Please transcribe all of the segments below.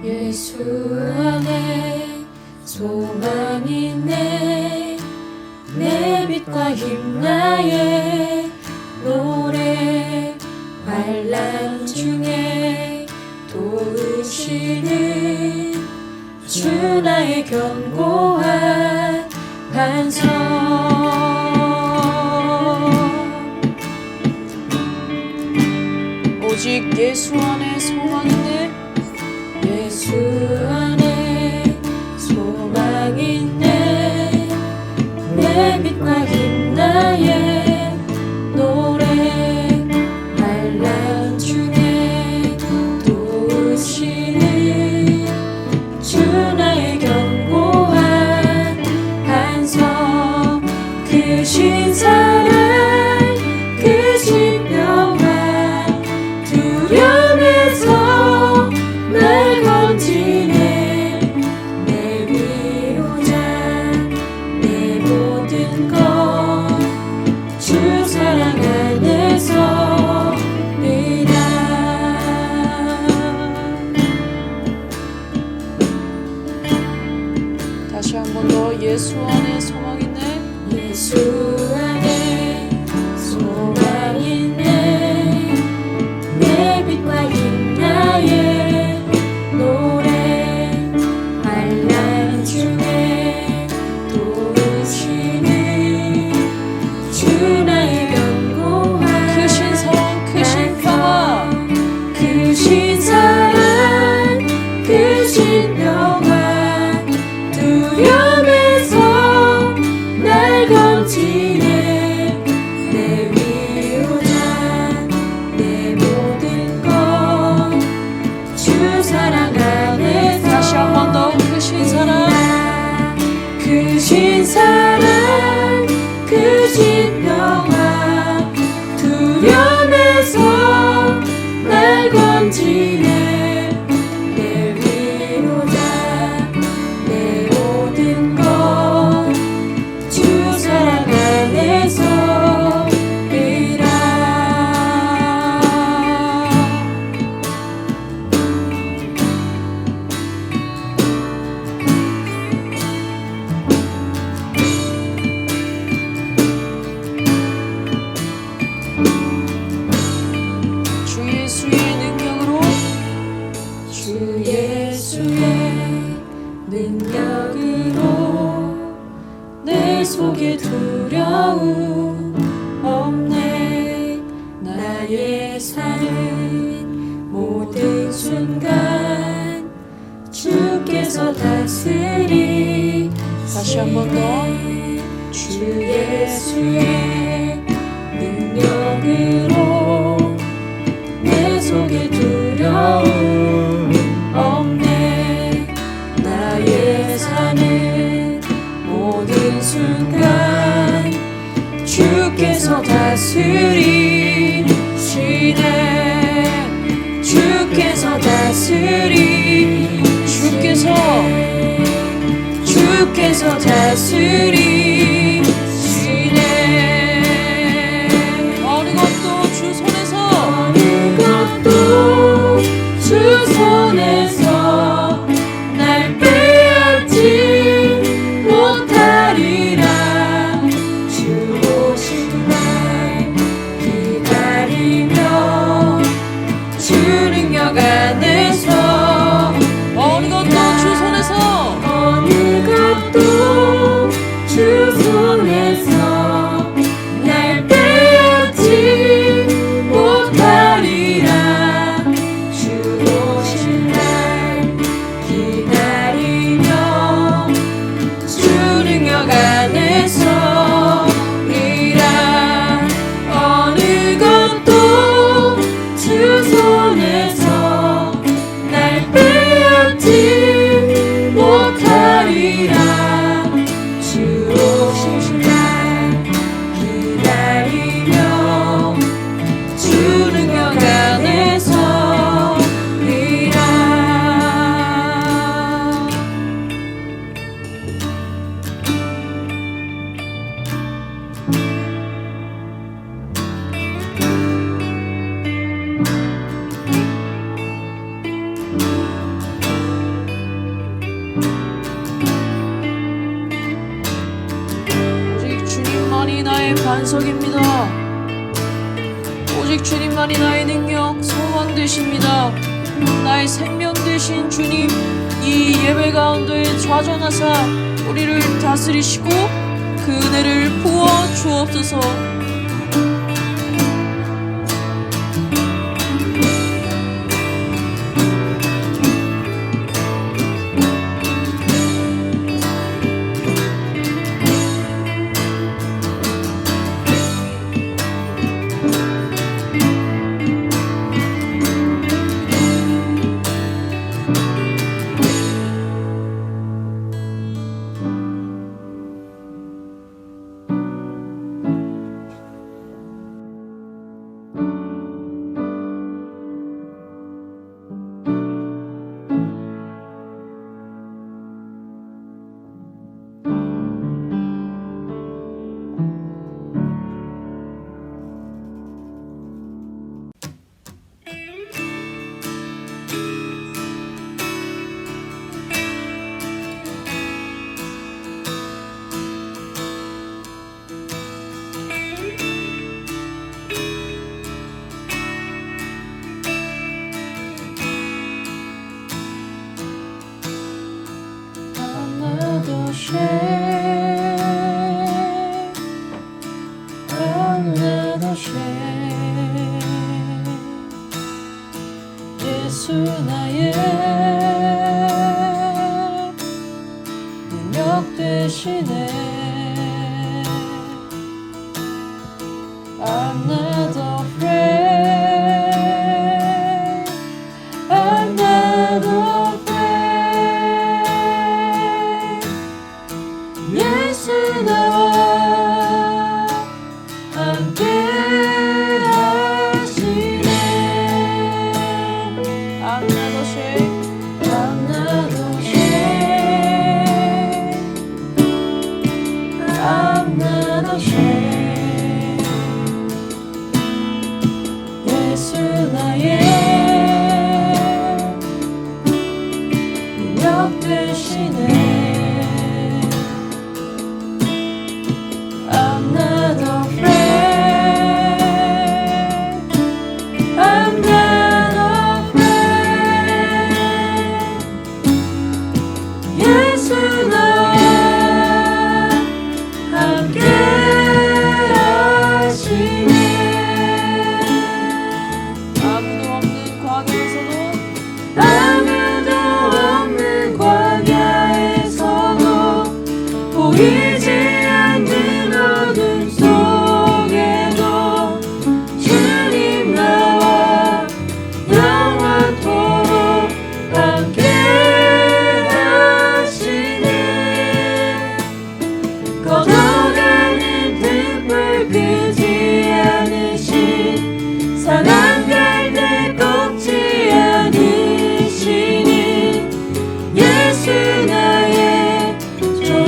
예수 안에 소망이 있네. 내 빛과 힘 나의 노래. 환난 중에 도우시는 주 나의 견고한 반석. 오직 예수 안에 소망이 있네. 예수 안에 소망이 있네. 내 빛과 힘 나의 노래. 환난 중에 도우시는 주 나의 견고한 반석. 크신 사랑 크신 평화 두려움에서 날 건지네. 내 위로자 내 모든 것 주 사랑 안에서이다. 다시 한 번 더 예수 안에 소망이 있네. 예수 안에 소망이 있네. 내 빛과 힘 나의 노래. 환난 중에 도우시는 주 나의 견고한 크신 사랑 크신 평화. 크신 사랑 크신 평화 두려움에서 날 건지네. 내 위로자 내 모든 것 주 사랑 안에서. 다시 한 번 더 크신 사랑 크신 사랑 크신 평화 두려움에서 날 건지네. 내 위로자 내 모든 것 주 사랑 안에서이라. 주 예수의 능력으로 주 예수의 능력으로 내 속에 두려움 없네. 나의 사는 모든 순간 주께서 다스리. 다시 한 번 더. 주 예수의 능력으로 내 속에 두려움 없네. 나의 사는 모든 순간 주께서 다스리시네. 주께서 다스리. 주께서 다스리시네. 어느 것도 주 손에서 어느 것도 주 손에서 날 빼앗지 못하리라. 주 오신 날 기다리며 주 능력 안에서. 어느 것도 주 손에서 어느 것도 주 손에서 날 빼앗지 못하리라. 주 오신 날 기다리며 주 능력 안에서이라. 어느 것도 주 손에서 날 빼앗지 못하리라. 주 오신 날 기다리며 주 능력 안에서이라. 나의 반석입니다. 오직 주님만이 나의 능력, 소망 되십니다. 나의 생명 되신 주님, 이 예배 가운데 좌전하사 우리를 다스리시고 그 은혜를 부어 주옵소서. 예수 나의 능력 되시네. I'm not afraid. I'm not afraid. 예수 나와 함께 하시네. I'm not ashamed. I'm not ashamed. I'm not ashamed. 예수 나의 능력 되시네. I'm not afraid. I'm not afraid. 예수 나와 함께 하시네. 아무도 없는 광야에서도 보이지 않는 어둠 속에도 주님 나와 영원토록 함께 하시네. 걷어가는 등불 끄지 않으신 사랑 갈대 꺾지 않으시니 예수 나의 좋은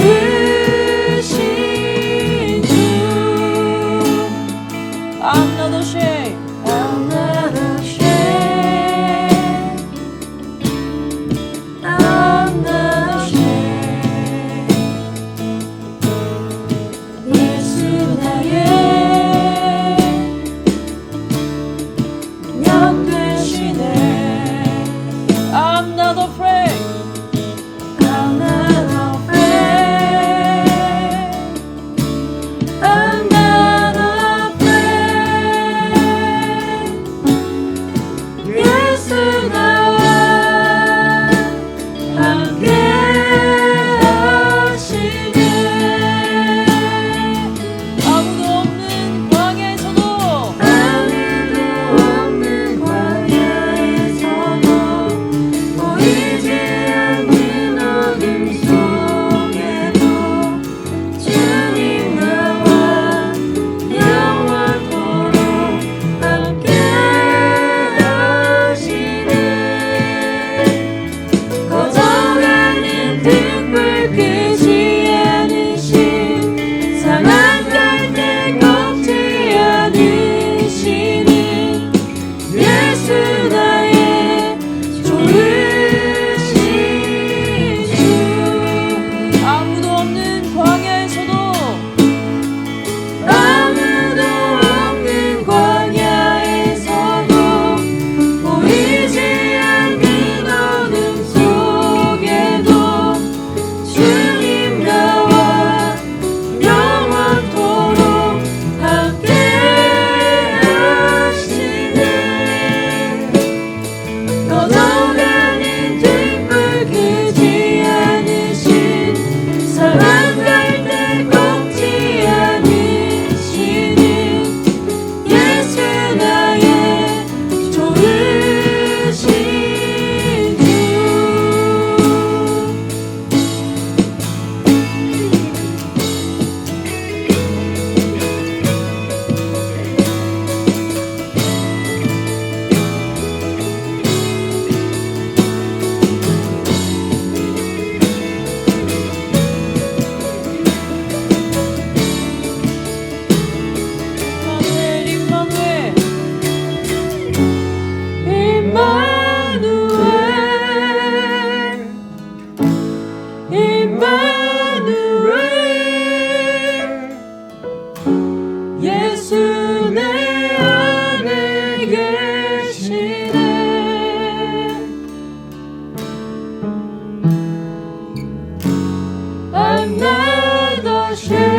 not ashamed.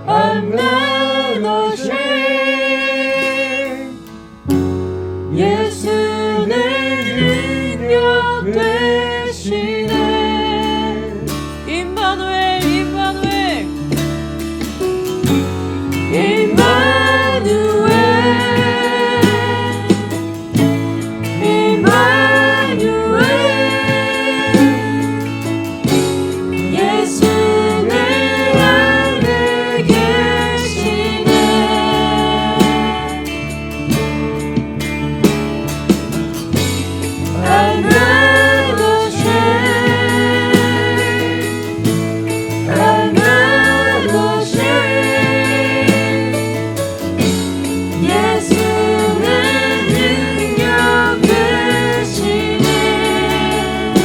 I'm not ashamed. 예수 내 능력 되시네. 임마누엘 임마누엘 임마누엘 임마누엘 예수 내 안에 계시네. I'm not ashamed. I'm not ashamed. 예수 내 능력 되시네.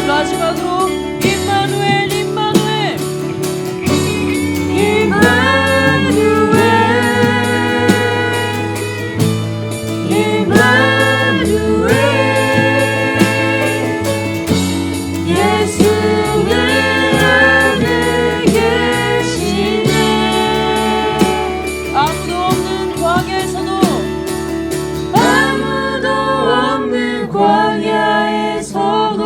마지막으로 임마누엘 임마누엘 임마누엘 임마누엘 예수 내 안에 계시네. 아무도 없는 광야에서도 아무도 없는 광야에서도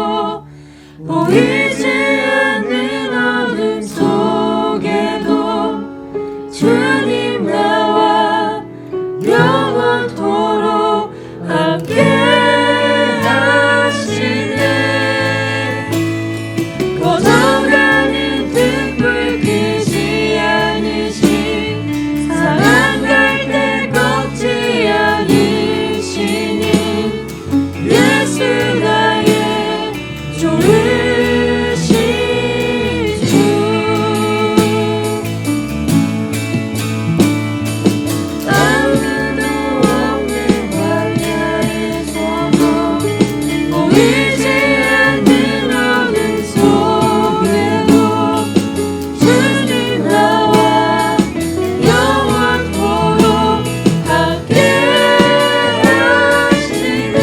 보이지 않는 어둠 속에도 주님 나와 영원토록 함께 하시네. 거저가는 등불 끄지 않으신 사랑 갈대 꺾지 않으시는 예수 나의 좋으신 주. 아무도 없는 광야에서도 보이지 않는 어둠 속에도 주님 나와 영원토록 함께 하시네.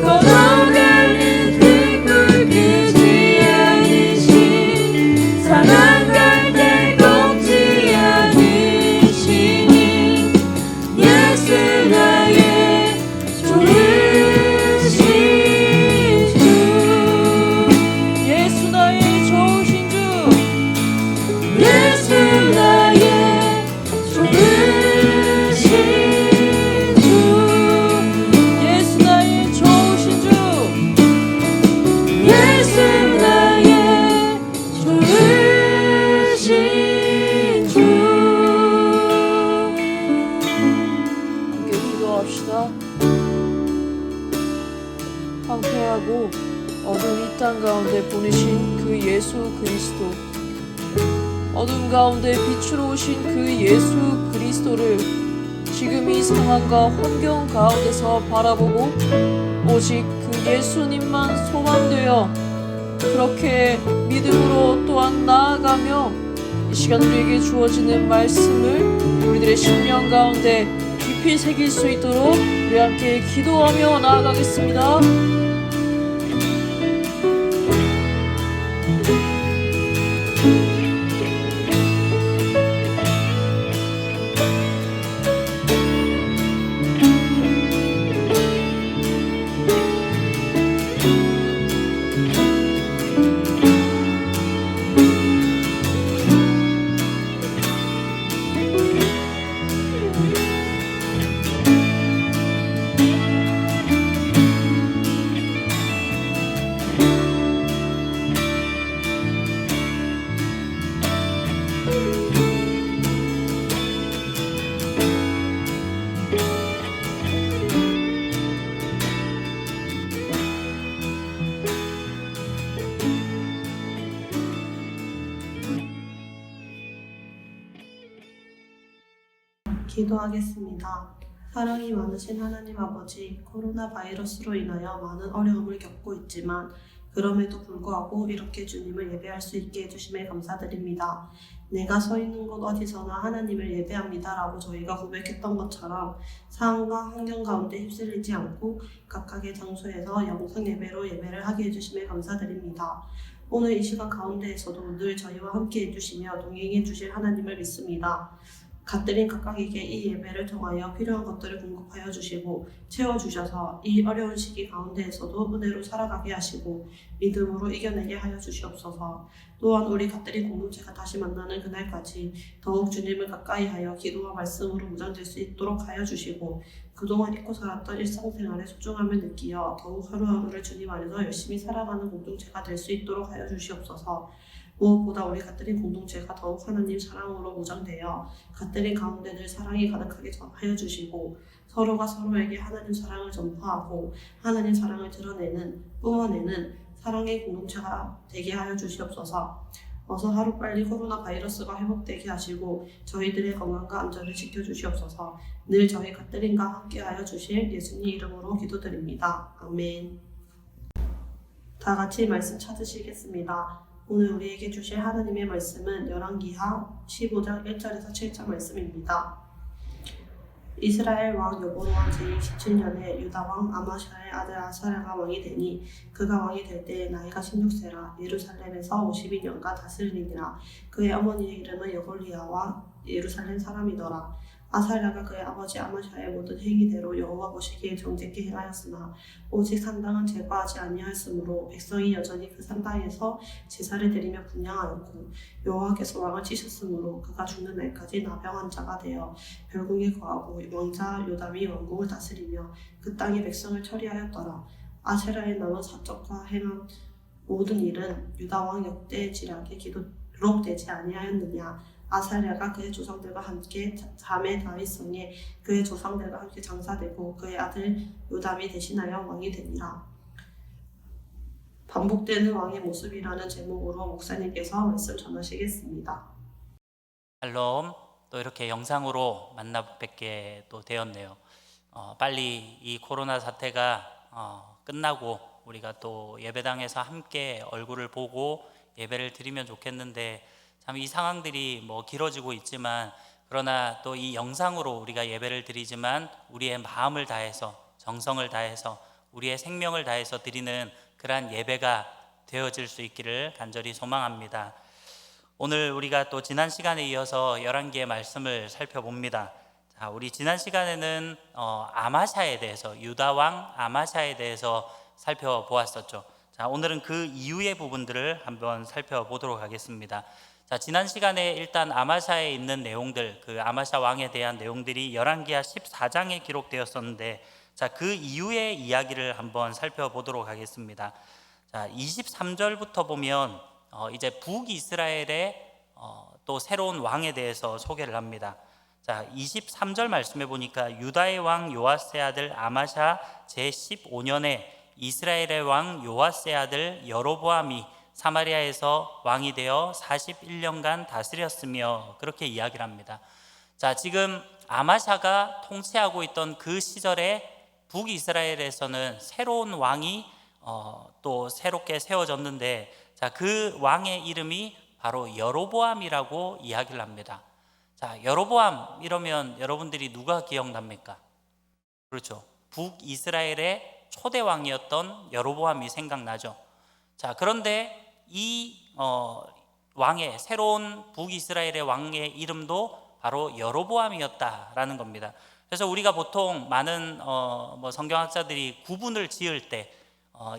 걸어가는 등불 끄지 않으신 사랑 갈대 꺾지 않으시는 예수 나의 좋으신 주. 예수 나의 좋으신 주 예수 나의 좋으신 주. 예수 나의 좋으신 주 예수 나의 좋으신 주. 함께 기도합시다. 황폐하고 어두운 이 땅 가운데 보내신 그 예수 그리스도, 어둠 가운데 빛으로 오신 그 예수 그리스도를 지금 이 상황과 환경 가운데서 바라보고 오직 그 예수님만 소망되어 그렇게 믿음으로 또한 나아가며 이 시간 우리에게 주어지는 말씀을 우리들의 심령 가운데 깊이 새길 수 있도록 우리 함께 기도하며 나아가겠습니다. 기도하겠습니다. 사랑이 많으신 하나님 아버지, 코로나 바이러스로 인하여 많은 어려움을 겪고 있지만 그럼에도 불구하고 이렇게 주님을 예배할 수 있게 해주심에 감사드립니다. 내가 서 있는 곳 어디서나 하나님을 예배합니다라고 저희가 고백했던 것처럼 상황과 환경 가운데 휩쓸리지 않고 각각의 장소에서 영성 예배로 예배를 하게 해주심에 감사드립니다. 오늘 이 시간 가운데에서도 늘 저희와 함께 해주시며 동행해 주실 하나님을 믿습니다. 갓들인 각각에게 이 예배를 통하여 필요한 것들을 공급하여 주시고 채워주셔서 이 어려운 시기 가운데에서도 은혜로 살아가게 하시고 믿음으로 이겨내게 하여 주시옵소서. 또한 우리 갓들인 공동체가 다시 만나는 그날까지 더욱 주님을 가까이 하여 기도와 말씀으로 무장될 수 있도록 하여 주시고 그동안 잊고 살았던 일상생활의 소중함을 느끼어 더욱 하루하루를 주님 안에서 열심히 살아가는 공동체가 될 수 있도록 하여 주시옵소서. 무엇보다 우리 갓들인 공동체가 더욱 하나님 사랑으로 무장되어 갓들인 가운데 늘 사랑이 가득하게 하여 주시고 서로가 서로에게 하나님 사랑을 전파하고 하나님 사랑을 드러내는 뿜어내는 사랑의 공동체가 되게 하여 주시옵소서. 어서 하루빨리 코로나 바이러스가 회복되게 하시고 저희들의 건강과 안전을 지켜주시옵소서. 늘 저희 갓들인과 함께하여 주실 예수님 이름으로 기도드립니다. 아멘. 다 같이 말씀 찾으시겠습니다. 오늘 우리에게 주실 하나님의 말씀은 열왕기하 15장 1절에서 7절 말씀입니다. 이스라엘 왕 여보로암 제27년에 유다 왕 아마샤의 아들 아사랴가 왕이 되니 그가 왕이 될 때 나이가 16세라 예루살렘에서 52년간 다스리니라. 그의 어머니의 이름은 여골리아와 예루살렘 사람이더라. 아사랴가 그의 아버지 아마샤의 모든 행위대로 여호와 보시기에 정직히 행하였으나 오직 산당은 제거하지 아니하였으므로 백성이 여전히 그 산당에서 제사를 드리며 분향하였고 여호와께서 왕을 치셨으므로 그가 죽는 날까지 나병한 자가 되어 별궁에 거하고 왕자 요담이 왕국을 다스리며 그 땅의 백성을 처리하였더라. 아세라의 남은 사적과 행한 모든 일은 유다 왕 역대의 지략에 기록되지 아니하였느냐. 아사랴가 그의 조상들과 함께 자매 다윗성에 그의 조상들과 함께 장사되고 그의 아들 요담이 대신하여 왕이 되니라. 반복되는 왕의 모습이라는 제목으로 목사님께서 말씀 전하시겠습니다. 샬롬. 또 이렇게 영상으로 만나 뵙게 또 되었네요. 빨리 이 코로나 사태가 끝나고 우리가 또 예배당에서 함께 얼굴을 보고 예배를 드리면 좋겠는데 참 이 상황들이 길어지고 있지만 그러나 또 이 영상으로 우리가 예배를 드리지만 우리의 마음을 다해서 정성을 다해서 우리의 생명을 다해서 드리는 그러한 예배가 되어질 수 있기를 간절히 소망합니다. 오늘 우리가 또 지난 시간에 이어서 열왕기의 말씀을 살펴봅니다. 자, 우리 지난 시간에는 아마샤에 대해서 유다 왕 아마샤에 대해서 살펴보았었죠. 자, 오늘은 그 이후의 부분들을 한번 살펴보도록 하겠습니다. 자, 지난 시간에 일단 아마샤에 있는 내용들, 그 아마샤 왕에 대한 내용들이 열왕기하 14장에 기록되었었는데 자, 그 이후의 이야기를 한번 살펴보도록 하겠습니다. 자, 23절부터 보면 이제 북이스라엘의 또 새로운 왕에 대해서 소개를 합니다. 자, 23절 말씀해 보니까 유다의 왕 요아스의 아들 아마샤 제15년에 이스라엘의 왕 요아스의 아들 여로보암이 사마리아에서 왕이 되어 41년간 다스렸으며 그렇게 이야기를 합니다. 자, 지금 아마샤가 통치하고 있던 그 시절에 북이스라엘에서는 새로운 왕이 또 새롭게 세워졌는데 자, 그 왕의 이름이 바로 여로보암이라고 이야기를 합니다. 자, 여로보암 이러면 여러분들이 누가 기억납니까? 그렇죠. 북이스라엘의 초대 왕이었던 여로보암이 생각나죠. 자, 그런데 이 왕의 새로운 북이스라엘의 왕의 이름도 바로 여로보암이었다라는 겁니다. 그래서 우리가 보통 많은 성경학자들이 구분을 지을 때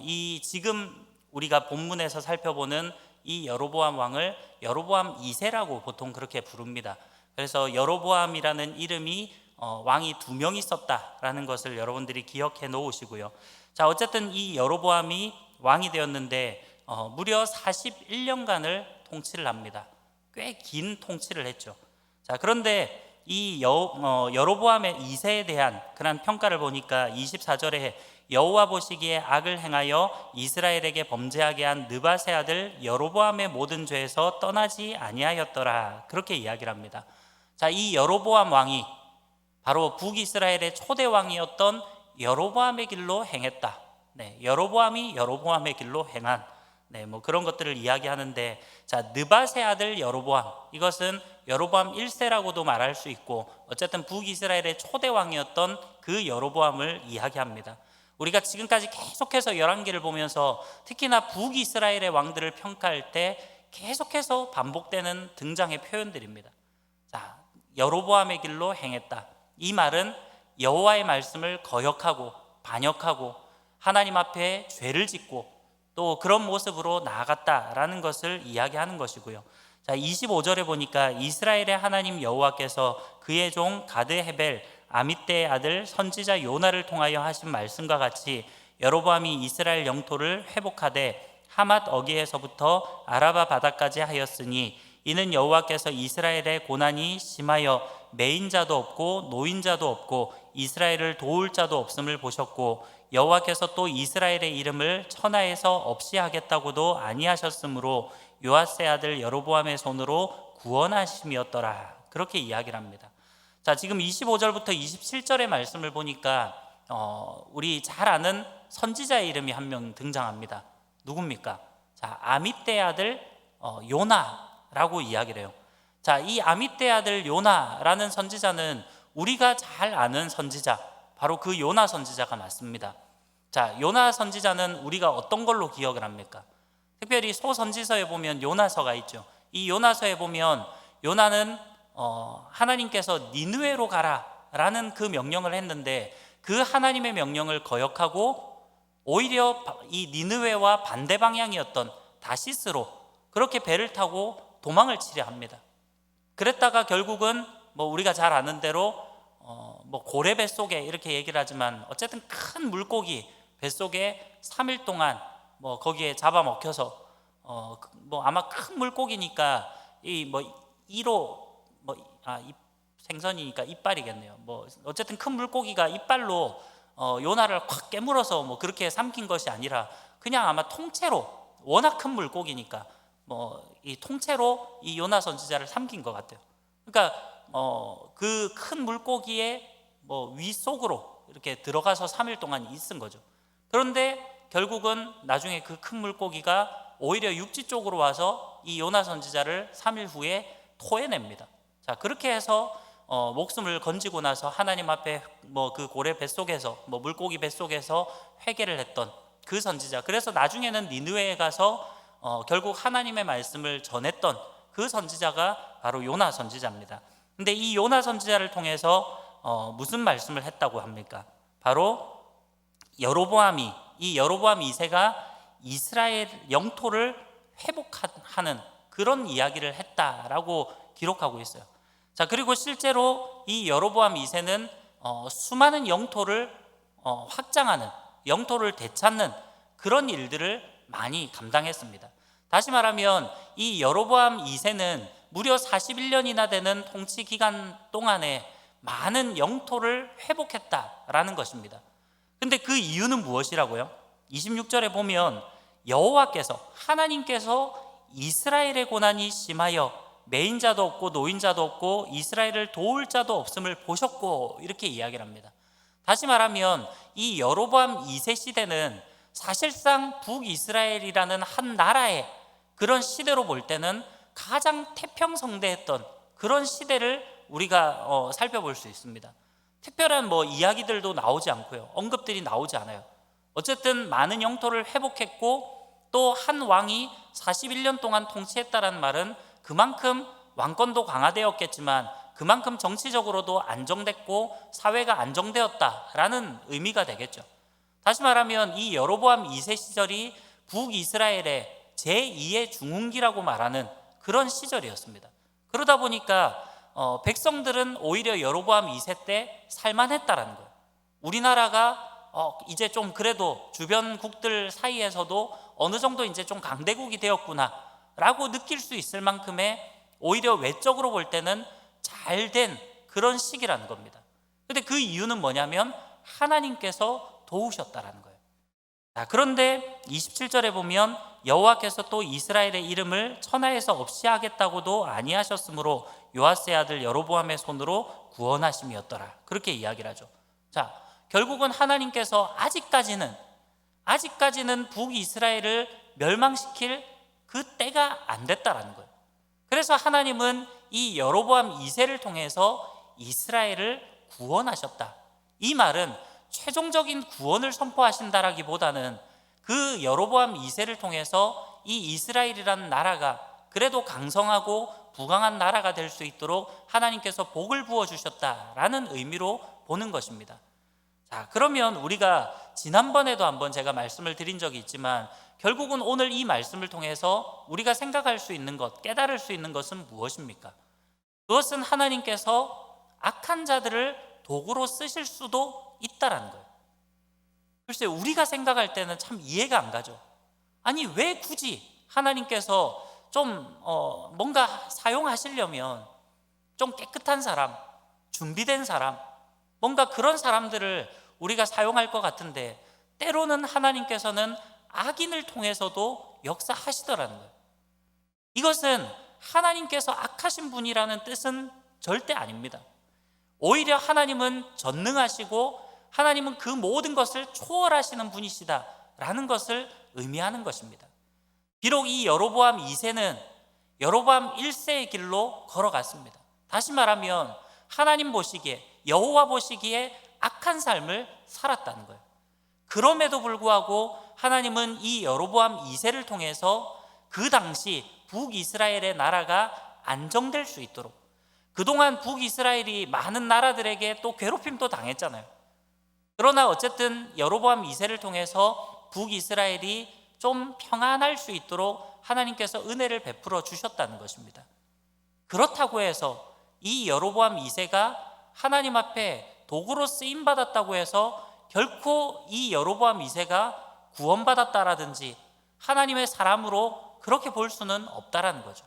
이 지금 우리가 본문에서 살펴보는 이 여로보암 왕을 여로보암 2세라고 보통 그렇게 부릅니다. 그래서 여로보암이라는 이름이 왕이 2명 있었다라는 것을 여러분들이 기억해 놓으시고요. 자, 어쨌든 이 여로보암이 왕이 되었는데 무려 41년간을 통치를 합니다. 꽤 긴 통치를 했죠. 자, 그런데 이 여로보암의 2세에 대한 그런 평가를 보니까 24절에 여호와 보시기에 악을 행하여 이스라엘에게 범죄하게 한 느밧의 아들 여로보암의 모든 죄에서 떠나지 아니하였더라, 그렇게 이야기를 합니다. 자, 이 여로보암 왕이 바로 북이스라엘의 초대 왕이었던 여로보암의 길로 행했다. 여로보암이 여로보암의 길로 행한 뭐 그런 것들을 이야기하는데, 자, 느밧의 아들 여로보암, 이것은 여로보암 1세라고도 말할 수 있고 어쨌든 북이스라엘의 초대 왕이었던 그 여로보암을 이야기합니다. 우리가 지금까지 계속해서 열왕기를 보면서 특히나 북이스라엘의 왕들을 평가할 때 계속해서 반복되는 등장의 표현들입니다. 자, 여로보암의 길로 행했다. 이 말은 여호와의 말씀을 거역하고 반역하고 하나님 앞에 죄를 짓고 또 그런 모습으로 나아갔다라는 것을 이야기하는 것이고요. 자, 25절에 보니까 이스라엘의 하나님 여호와께서 그의 종 가드 헤벨 아밋대의 아들 선지자 요나를 통하여 하신 말씀과 같이 여로보암이 이스라엘 영토를 회복하되 하맛 어기에서부터 아라바 바다까지 하였으니 이는 여호와께서 이스라엘의 고난이 심하여 매인자도 없고 노인자도 없고 이스라엘을 도울 자도 없음을 보셨고 여호와께서 또 이스라엘의 이름을 천하에서 없이 하겠다고도 아니하셨으므로 요아스의 아들 여로보암의 손으로 구원하심이었더라. 그렇게 이야기를 합니다. 자, 지금 25절부터 27절의 말씀을 보니까 우리 잘 아는 선지자의 이름이 한 명 등장합니다. 누굽니까? 자, 아밋대의 아들 요나라고 이야기를 해요. 자, 이 아밋대의 아들 요나라는 선지자는 우리가 잘 아는 선지자, 바로 그 요나 선지자가 맞습니다. 자, 요나 선지자는 우리가 어떤 걸로 기억을 합니까? 특별히 소선지서에 보면 요나서가 있죠. 이 요나서에 보면 요나는 하나님께서 니느웨로 가라 라는 그 명령을 했는데 그 하나님의 명령을 거역하고 오히려 이 니느웨와 반대 방향이었던 다시스로 그렇게 배를 타고 도망을 치려 합니다. 그랬다가 결국은 뭐 우리가 잘 아는 대로 뭐 고래 뱃속에 이렇게 얘기를 하지만 어쨌든 큰 물고기 뱃속에 3일 동안 뭐 거기에 잡아먹혀서 뭐 아마 큰 물고기니까 이 뭐 1호 생선이니까 이빨이겠네요. 뭐 어쨌든 큰 물고기가 이빨로 요나를 확 깨물어서 뭐 그렇게 삼킨 것이 아니라 그냥 아마 통째로, 워낙 큰 물고기니까 뭐 이 통째로 이 요나 선지자를 삼킨 것 같아요. 그러니까 그 큰 물고기의 뭐 위 속으로 이렇게 들어가서 3일 동안 있은 거죠. 그런데 결국은 나중에 그 큰 물고기가 오히려 육지 쪽으로 와서 이 요나 선지자를 3일 후에 토해냅니다. 자, 그렇게 해서 목숨을 건지고 나서 하나님 앞에 뭐 그 고래 뱃속에서 뭐 물고기 뱃속에서 회개를 했던 그 선지자, 그래서 나중에는 니느웨에 가서 결국 하나님의 말씀을 전했던 그 선지자가 바로 요나 선지자입니다. 근데 이 요나 선지자를 통해서 무슨 말씀을 했다고 합니까? 바로 여로보암이, 이 여로보암 2세가 이스라엘 영토를 회복하는 그런 이야기를 했다라고 기록하고 있어요. 자, 그리고 실제로 이 여로보암 2세는 수많은 영토를 확장하는, 영토를 되찾는 그런 일들을 많이 감당했습니다. 다시 말하면 이 여로보암 2세는 무려 41년이나 되는 통치 기간 동안에 많은 영토를 회복했다라는 것입니다. 근데 그 이유는 무엇이라고요? 26절에 보면 여호와께서, 하나님께서 이스라엘의 고난이 심하여 매인자도 없고 노인자도 없고 이스라엘을 도울 자도 없음을 보셨고, 이렇게 이야기를 합니다. 다시 말하면 이 여로보암 2세 시대는 사실상 북이스라엘이라는 한 나라의 그런 시대로 볼 때는 가장 태평성대했던 그런 시대를 우리가 살펴볼 수 있습니다. 특별한 뭐 이야기들도 나오지 않고요, 언급들이 나오지 않아요. 어쨌든 많은 영토를 회복했고 또 한 왕이 41년 동안 통치했다는 말은 그만큼 왕권도 강화되었겠지만 그만큼 정치적으로도 안정됐고 사회가 안정되었다라는 의미가 되겠죠. 다시 말하면 이 여로보암 2세 시절이 북이스라엘의 제2의 중흥기라고 말하는 그런 시절이었습니다. 그러다 보니까 백성들은 오히려 여로보암 2세 때 살만했다라는 거예요. 우리나라가 이제 좀 그래도 주변국들 사이에서도 어느 정도 이제 좀 강대국이 되었구나 라고 느낄 수 있을 만큼의, 오히려 외적으로 볼 때는 잘된 그런 시기라는 겁니다. 근데 그 이유는 뭐냐면 하나님께서 도우셨다라는 거예요. 자, 그런데 27절에 보면 여호와께서 또 이스라엘의 이름을 천하에서 없이 하겠다고도 아니하셨으므로 요아스의 아들 여로보암의 손으로 구원하심이었더라. 그렇게 이야기를 하죠. 자, 결국은 하나님께서 아직까지는 북이스라엘을 멸망시킬 그 때가 안 됐다라는 거예요. 그래서 하나님은 이 여로보암 2세를 통해서 이스라엘을 구원하셨다. 이 말은 최종적인 구원을 선포하신다라기보다는 그 여로보암 2세를 통해서 이 이스라엘이라는 나라가 그래도 강성하고 부강한 나라가 될 수 있도록 하나님께서 복을 부어주셨다라는 의미로 보는 것입니다. 자, 그러면 우리가 지난번에도 한번 제가 말씀을 드린 적이 있지만 결국은 오늘 이 말씀을 통해서 우리가 생각할 수 있는 것, 깨달을 수 있는 것은 무엇입니까? 그것은 하나님께서 악한 자들을 도구로 쓰실 수도 있다라는 거예요. 글쎄, 우리가 생각할 때는 참 이해가 안 가죠. 아니, 왜 굳이 하나님께서 좀 뭔가 사용하시려면 좀 깨끗한 사람, 준비된 사람, 뭔가 그런 사람들을 우리가 사용할 것 같은데 때로는 하나님께서는 악인을 통해서도 역사하시더라는 거예요. 이것은 하나님께서 악하신 분이라는 뜻은 절대 아닙니다. 오히려 하나님은 전능하시고 하나님은 그 모든 것을 초월하시는 분이시다라는 것을 의미하는 것입니다. 비록 이 여로보암 2세는 여로보암 1세의 길로 걸어갔습니다. 다시 말하면 하나님 보시기에, 여호와 보시기에 악한 삶을 살았다는 거예요. 그럼에도 불구하고 하나님은 이 여로보암 2세를 통해서 그 당시 북이스라엘의 나라가 안정될 수 있도록, 그동안 북이스라엘이 많은 나라들에게 또 괴롭힘도 당했잖아요. 그러나 어쨌든 여로보암 2세를 통해서 북이스라엘이 좀 평안할 수 있도록 하나님께서 은혜를 베풀어 주셨다는 것입니다. 그렇다고 해서 이 여로보암 2세가 하나님 앞에 도구로 쓰임받았다고 해서 결코 이 여로보암 2세가 구원받았다라든지 하나님의 사람으로 그렇게 볼 수는 없다라는 거죠.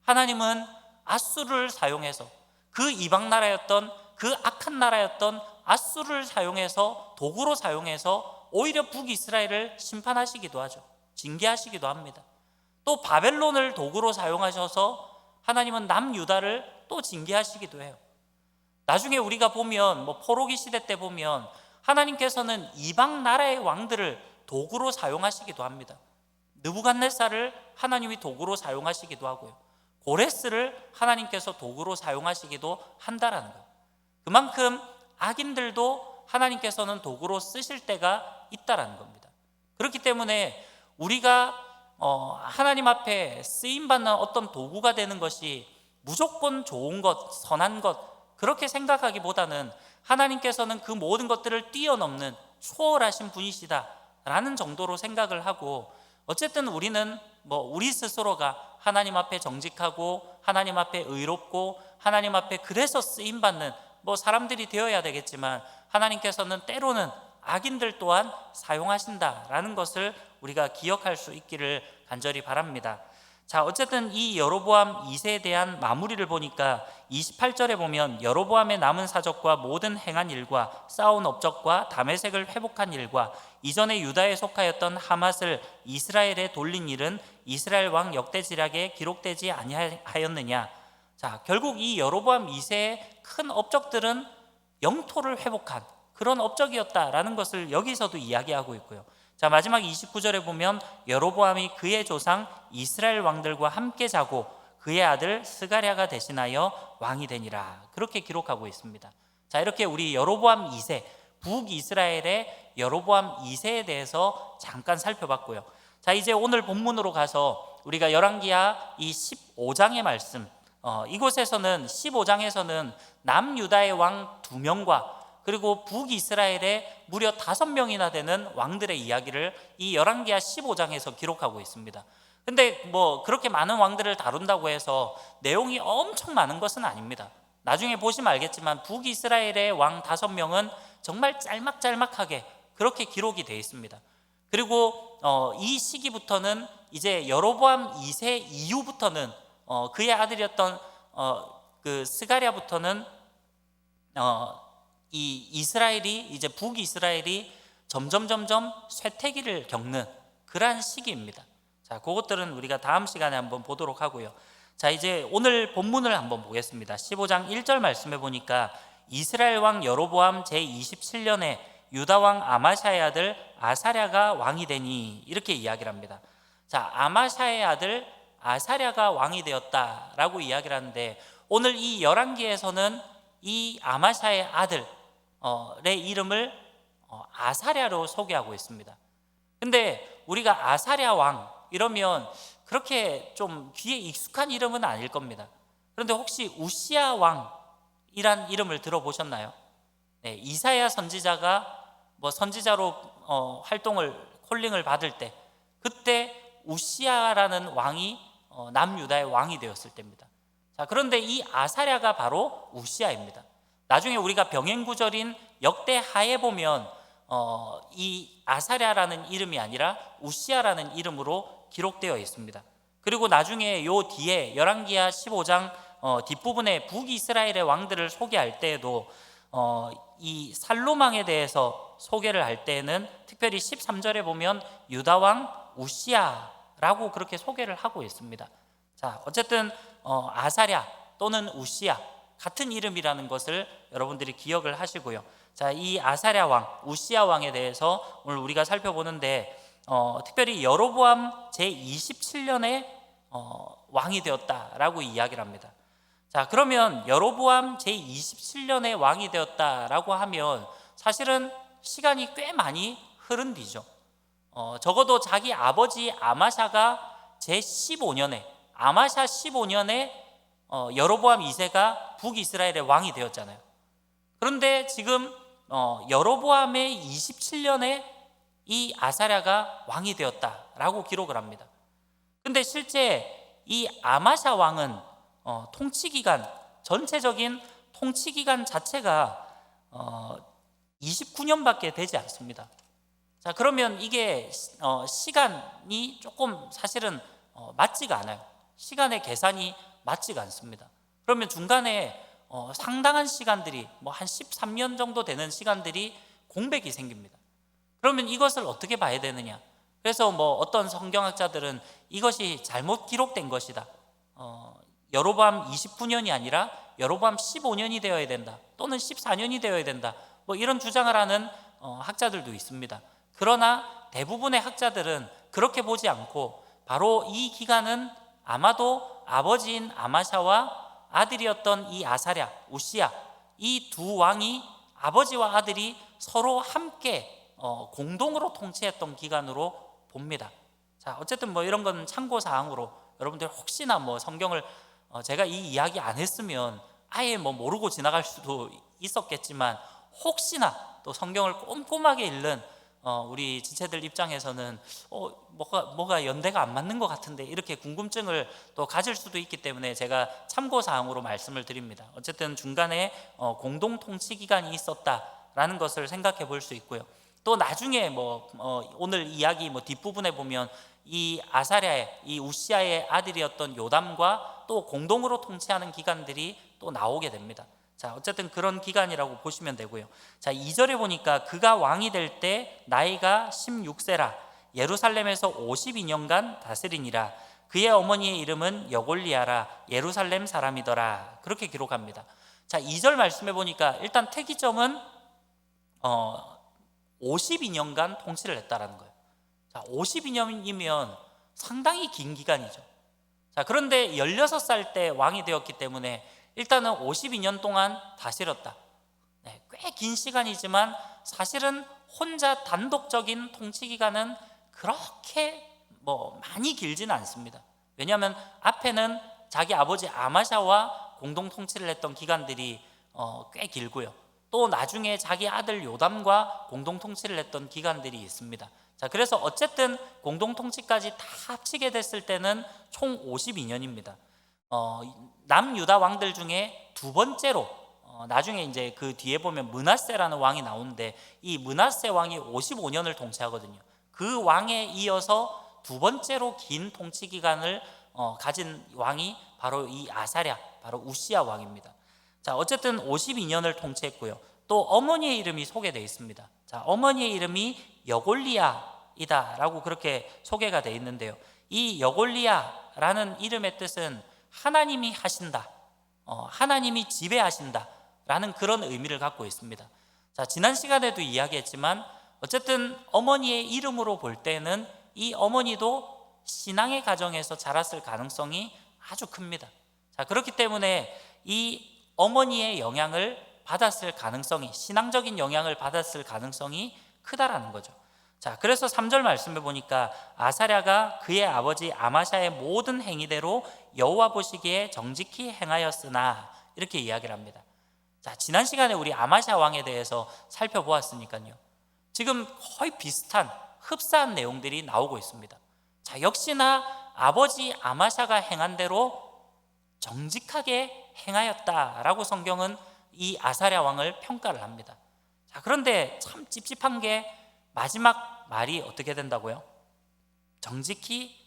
하나님은 앗수르를 사용해서 그 이방 나라였던, 그 악한 나라였던 앗수르를 사용해서, 도구로 사용해서 오히려 북이스라엘을 심판하시기도 하죠. 징계하시기도 합니다. 또 바벨론을 도구로 사용하셔서 하나님은 남유다를 또 징계하시기도 해요. 나중에 우리가 보면 포로기 시대 때 보면 하나님께서는 이방 나라의 왕들을 도구로 사용하시기도 합니다. 느부갓네살을 하나님이 도구로 사용하시기도 하고요. 고레스를 하나님께서 도구로 사용하시기도 한다라는 거예요. 그만큼 악인들도 하나님께서는 도구로 쓰실 때가 있다라는 겁니다. 그렇기 때문에 우리가 하나님 앞에 쓰임받는 어떤 도구가 되는 것이 무조건 좋은 것, 선한 것, 그렇게 생각하기보다는 하나님께서는 그 모든 것들을 뛰어넘는 초월하신 분이시다라는 정도로 생각을 하고, 어쨌든 우리는 우리 스스로가 하나님 앞에 정직하고 하나님 앞에 의롭고 하나님 앞에 그래서 쓰임받는 사람들이 되어야 되겠지만, 하나님께서는 때로는 악인들 또한 사용하신다라는 것을 우리가 기억할 수 있기를 간절히 바랍니다. 자, 어쨌든 이 여로보암 2세에 대한 마무리를 보니까 28절에 보면 여로보암의 남은 사적과 모든 행한 일과 쌓아온 업적과 다메섹을 회복한 일과 이전에 유다에 속하였던 하맛을 이스라엘에 돌린 일은 이스라엘 왕 역대지략에 기록되지 아니하였느냐. 자, 결국 이 여로보암 2세의 큰 업적들은 영토를 회복한 그런 업적이었다라는 것을 여기서도 이야기하고 있고요. 자, 마지막 29절에 보면 여로보암이 그의 조상 이스라엘 왕들과 함께 자고 그의 아들 스가랴가 대신하여 왕이 되니라, 그렇게 기록하고 있습니다. 자, 이렇게 우리 여로보암 2세, 북이스라엘의 여로보암 2세에 대해서 잠깐 살펴봤고요. 자, 이제 오늘 본문으로 가서 우리가 열왕기하 이 15장의 말씀, 이곳에서는 15장에서는 남유다의 왕 2명과 그리고 북이스라엘의 무려 5명이나 되는 왕들의 이야기를 이 열왕기하 15장에서 기록하고 있습니다. 근데 그렇게 많은 왕들을 다룬다고 해서 내용이 엄청 많은 것은 아닙니다. 나중에 보시면 알겠지만 북이스라엘의 왕 5명은 정말 짤막짤막하게 그렇게 기록이 되어 있습니다. 그리고 이 시기부터는 이제 여로보암 2세 이후부터는 그의 아들이었던 그 스가랴부터는 이 이스라엘이, 이제 북이스라엘이 점점 쇠퇴기를 겪는 그러한 시기입니다. 자, 그것들은 우리가 다음 시간에 한번 보도록 하고요. 자, 이제 오늘 본문을 한번 보겠습니다. 15장 1절 말씀해 보니까 이스라엘 왕 여로보암 제27년에 유다 왕 아마샤의 아들 아사랴가 왕이 되니 이렇게 이야기를 합니다. 자, 아마샤의 아들 아사랴가 왕이 되었다라고 이야기를 하는데 오늘 이 열왕기에서는 이 아마샤의 아들의 이름을 아사랴로 소개하고 있습니다. 근데 우리가 아사랴 왕 이러면 그렇게 좀 귀에 익숙한 이름은 아닐 겁니다. 그런데 혹시 우시야 왕이란 이름을 들어보셨나요? 네, 이사야 선지자가 선지자로 콜링을 받을 때 그때 우시야라는 왕이 남유다의 왕이 되었을 때입니다. 자, 그런데 이 아사랴가 바로 우시야입니다. 나중에 우리가 병행구절인 역대하에 보면 이 아사랴라는 이름이 아니라 우시야라는 이름으로 기록되어 있습니다. 그리고 나중에 요 뒤에 열왕기하 15장 뒷부분에 북이스라엘의 왕들을 소개할 때에도 이 살롬왕에 대해서 소개를 할 때에는 특별히 13절에 보면 유다왕 우시야라고 그렇게 소개를 하고 있습니다. 자, 어쨌든 아사랴 또는 우시야 같은 이름이라는 것을 여러분들이 기억을 하시고요. 자, 이 아사랴 왕, 우시야 왕에 대해서 오늘 우리가 살펴보는데 특별히 여로보암 제27년에 왕이 되었다라고 이야기를 합니다. 자, 그러면 여로보암 제27년에 왕이 되었다라고 하면 사실은 시간이 꽤 많이 흐른 뒤죠. 적어도 자기 아버지 아마샤가 제15년에 아마샤 15년에 여로보암 2세가 북이스라엘의 왕이 되었잖아요. 그런데 지금 여로보암의 27년에 이 아사랴가 왕이 되었다라고 기록을 합니다. 근데 실제 이 아마샤 왕은 통치기간, 전체적인 통치기간 자체가 29년밖에 되지 않습니다. 자, 그러면 이게 시간이 조금 사실은 맞지가 않아요. 시간의 계산이 맞지가 않습니다. 그러면 중간에 상당한 시간들이 한 13년 정도 되는 시간들이 공백이 생깁니다. 그러면 이것을 어떻게 봐야 되느냐? 그래서 어떤 성경학자들은 이것이 잘못 기록된 것이다. 여로보암 29년이 아니라 여로보암 15년이 되어야 된다. 또는 14년이 되어야 된다. 이런 주장을 하는 학자들도 있습니다. 그러나 대부분의 학자들은 그렇게 보지 않고 바로 이 기간은 아마도 아버지인 아마샤와 아들이었던 이 아사랴, 우시야 이 두 왕이 아버지와 아들이 서로 함께 공동으로 통치했던 기간으로 봅니다. 자, 어쨌든 이런 건 참고사항으로 여러분들 혹시나 성경을 제가 이 이야기 안 했으면 아예 모르고 지나갈 수도 있었겠지만 혹시나 또 성경을 꼼꼼하게 읽는 우리 지체들 입장에서는 뭐가 연대가 안 맞는 것 같은데 이렇게 궁금증을 또 가질 수도 있기 때문에 제가 참고사항으로 말씀을 드립니다. 어쨌든 중간에 공동 통치 기간이 있었다라는 것을 생각해 볼 수 있고요. 또 나중에 오늘 이야기 뒷부분에 보면 이 아사랴의 이 우시야의 아들이었던 요담과 또 공동으로 통치하는 기간들이 또 나오게 됩니다. 자, 어쨌든 그런 기간이라고 보시면 되고요. 자, 2절에 보니까 그가 왕이 될 때 나이가 16세라 예루살렘에서 52년간 다스리니라. 그의 어머니의 이름은 여골리아라 예루살렘 사람이더라. 그렇게 기록합니다. 자, 2절 말씀해 보니까 일단 특이점은 52년간 통치를 했다라는 거예요. 자, 52년이면 상당히 긴 기간이죠. 자, 그런데 16살 때 왕이 되었기 때문에 일단은 52년 동안 다스렸다. 네, 꽤 긴 시간이지만 사실은 혼자 단독적인 통치 기간은 그렇게 많이 길지는 않습니다. 왜냐하면 앞에는 자기 아버지 아마샤와 공동 통치를 했던 기간들이 꽤 길고요. 또 나중에 자기 아들 요담과 공동 통치를 했던 기간들이 있습니다. 자, 그래서 어쨌든 공동 통치까지 다 합치게 됐을 때는 총 52년입니다. 남유다 왕들 중에 두 번째로 나중에 이제 그 뒤에 보면 므낫세라는 왕이 나오는데 이 므낫세 왕이 55년을 통치하거든요. 그 왕에 이어서 두 번째로 긴 통치 기간을 가진 왕이 바로 이 아사랴, 바로 우시야 왕입니다. 자, 어쨌든 52년을 통치했고요. 또 어머니의 이름이 소개되어 있습니다. 자, 어머니의 이름이 여골리아이다라고 그렇게 소개가 되어 있는데요. 이 여골리아라는 이름의 뜻은 하나님이 하신다, 하나님이 지배하신다 라는 그런 의미를 갖고 있습니다. 자, 지난 시간에도 이야기했지만 어쨌든 어머니의 이름으로 볼 때는 이 어머니도 신앙의 가정에서 자랐을 가능성이 아주 큽니다. 자, 그렇기 때문에 이 어머니의 영향을 받았을 가능성이, 신앙적인 영향을 받았을 가능성이 크다라는 거죠. 자, 그래서 3절 말씀해 보니까 아사랴가 그의 아버지 아마샤의 모든 행위대로 여호와 보시기에 정직히 행하였으나 이렇게 이야기를 합니다. 자, 지난 시간에 우리 아마샤 왕에 대해서 살펴보았으니까요. 지금 거의 비슷한 흡사한 내용들이 나오고 있습니다. 자, 역시나 아버지 아마샤가 행한 대로 정직하게 행하였다라고 성경은 이 아사랴 왕을 평가를 합니다. 자, 그런데 참 찝찝한 게 마지막 말이 어떻게 된다고요? 정직히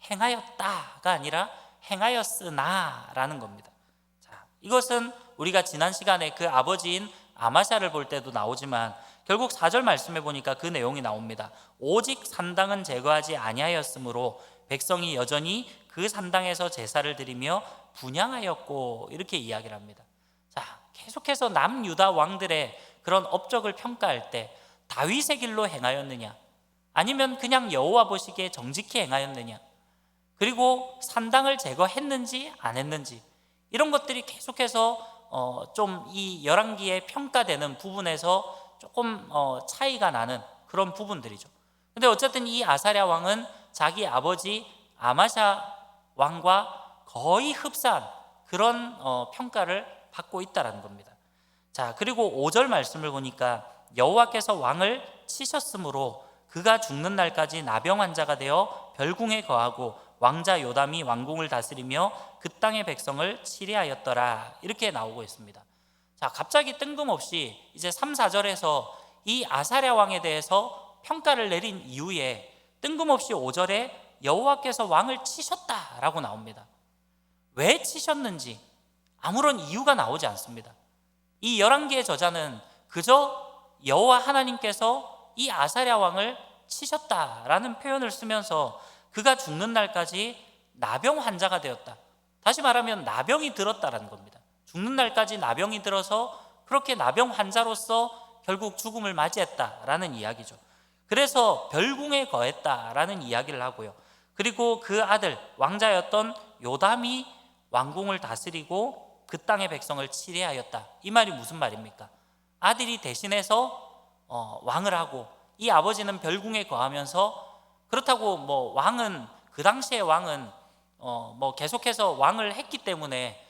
행하였다가 아니라 행하였으나라는 겁니다. 자, 이것은 우리가 지난 시간에 그 아버지인 아마샤를 볼 때도 나오지만 결국 4절 말씀해 보니까 그 내용이 나옵니다. 오직 산당은 제거하지 아니하였으므로 백성이 여전히 그 산당에서 제사를 드리며 분향하였고 이렇게 이야기를 합니다. 자, 계속해서 남유다 왕들의 그런 업적을 평가할 때 다윗의 길로 행하였느냐, 아니면 그냥 여호와 보시기에 정직히 행하였느냐, 그리고 산당을 제거했는지 안 했는지, 이런 것들이 계속해서 좀 이 열왕기에 평가되는 부분에서 조금 차이가 나는 그런 부분들이죠. 근데 어쨌든 이 아사랴 왕은 자기 아버지 아마샤 왕과 거의 흡사한 그런 평가를 받고 있다는 겁니다. 자, 그리고 5절 말씀을 보니까 여호와께서 왕을 치셨으므로 그가 죽는 날까지 나병 환자가 되어 별궁에 거하고 왕자 요담이 왕궁을 다스리며 그 땅의 백성을 치리하였더라 이렇게 나오고 있습니다. 자, 갑자기 뜬금없이 이제 3, 4절에서 이 아사랴 왕에 대해서 평가를 내린 이후에 뜬금없이 5절에 여호와께서 왕을 치셨다라고 나옵니다. 왜 치셨는지 아무런 이유가 나오지 않습니다. 이 열왕기의 저자는 그저 여호와 하나님께서 이 아사랴 왕을 치셨다라는 표현을 쓰면서 그가 죽는 날까지 나병 환자가 되었다, 다시 말하면 나병이 들었다라는 겁니다. 죽는 날까지 나병이 들어서 그렇게 나병 환자로서 결국 죽음을 맞이했다라는 이야기죠. 그래서 별궁에 거했다라는 이야기를 하고요. 그리고 그 아들 왕자였던 요담이 왕궁을 다스리고 그 땅의 백성을 치리하였다. 이 말이 무슨 말입니까? 아들이 대신해서 왕을 하고 이 아버지는 별궁에 거하면서, 그렇다고 뭐 왕은 그 당시에 왕은 뭐 계속해서 왕을 했기 때문에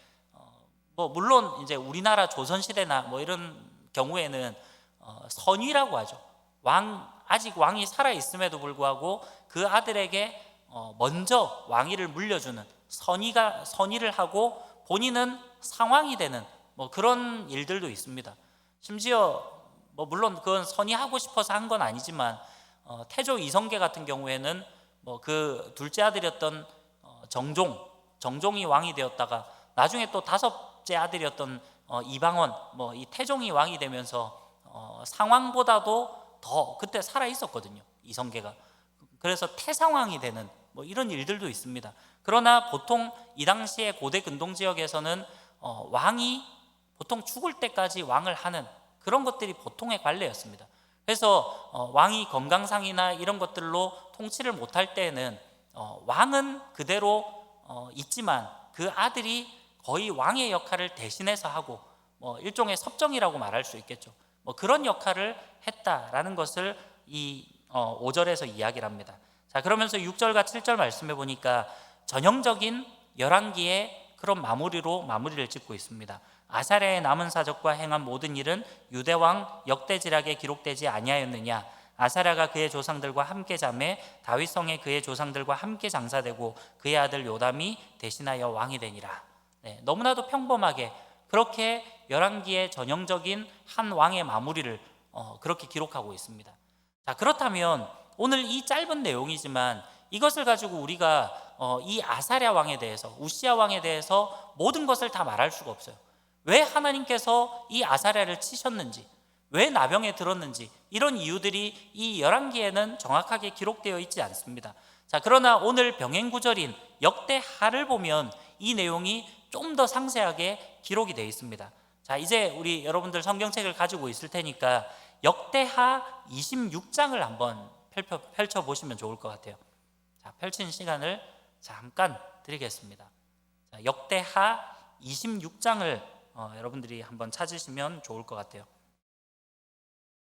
뭐 물론 이제 우리나라 조선 시대나 뭐 이런 경우에는 선위라고 하죠. 아직 왕이 살아 있음에도 불구하고 그 아들에게 먼저 왕위를 물려주는 선위를 하고 본인은 상왕이 되는 뭐 그런 일들도 있습니다. 심지어 뭐 물론 그건 선위하고 싶어서 한 건 아니지만 태조 이성계 같은 경우에는 뭐 그 둘째 아들이었던 정종이 왕이 되었다가 나중에 또 다섯째 아들이었던 이방원, 뭐 이 태종이 왕이 되면서 상왕보다도 더 그때 살아 있었거든요, 이성계가. 그래서 태상왕이 되는 뭐 이런 일들도 있습니다. 그러나 보통 이 당시에 고대 근동 지역에서는 왕이 보통 죽을 때까지 왕을 하는 그런 것들이 보통의 관례였습니다. 그래서 왕이 건강상이나 이런 것들로 통치를 못할 때에는 왕은 그대로 있지만 그 아들이 거의 왕의 역할을 대신해서 하고 뭐 일종의 섭정이라고 말할 수 있겠죠. 뭐 그런 역할을 했다라는 것을 이 5절에서 이야기를 합니다. 자, 그러면서 6절과 7절 말씀해 보니까 전형적인 열왕기의 그런 마무리를 짓고 있습니다. 아사랴의 남은 사적과 행한 모든 일은 유대왕 역대지락에 기록되지 아니하였느냐? 아사랴가 그의 조상들과 함께 자매 다윗 성에 그의 조상들과 함께 장사되고 그의 아들 요담이 대신하여 왕이 되니라. 네, 너무나도 평범하게 그렇게 열왕기의 전형적인 한 왕의 마무리를 그렇게 기록하고 있습니다. 자, 그렇다면 오늘 이 짧은 내용이지만 이것을 가지고 우리가 이 아사랴 왕에 대해서, 우시야 왕에 대해서 모든 것을 다 말할 수가 없어요. 왜 하나님께서 이 아사랴를 치셨는지, 왜 나병에 들었는지, 이런 이유들이 이 열왕기에는 정확하게 기록되어 있지 않습니다. 자, 그러나 오늘 병행구절인 역대하를 보면 이 내용이 좀 더 상세하게 기록이 되어 있습니다. 자, 자, 이제 우리 여러분들 성경책을 가지고 있을 테니까 역대하 26장을 한번 펼쳐 보시면 좋을 것 같아요. 자, 펼치는 시간을 잠깐 드리겠습니다. 자, 역대하 26장을 여러분들이 한번 찾으시면 좋을 것 같아요.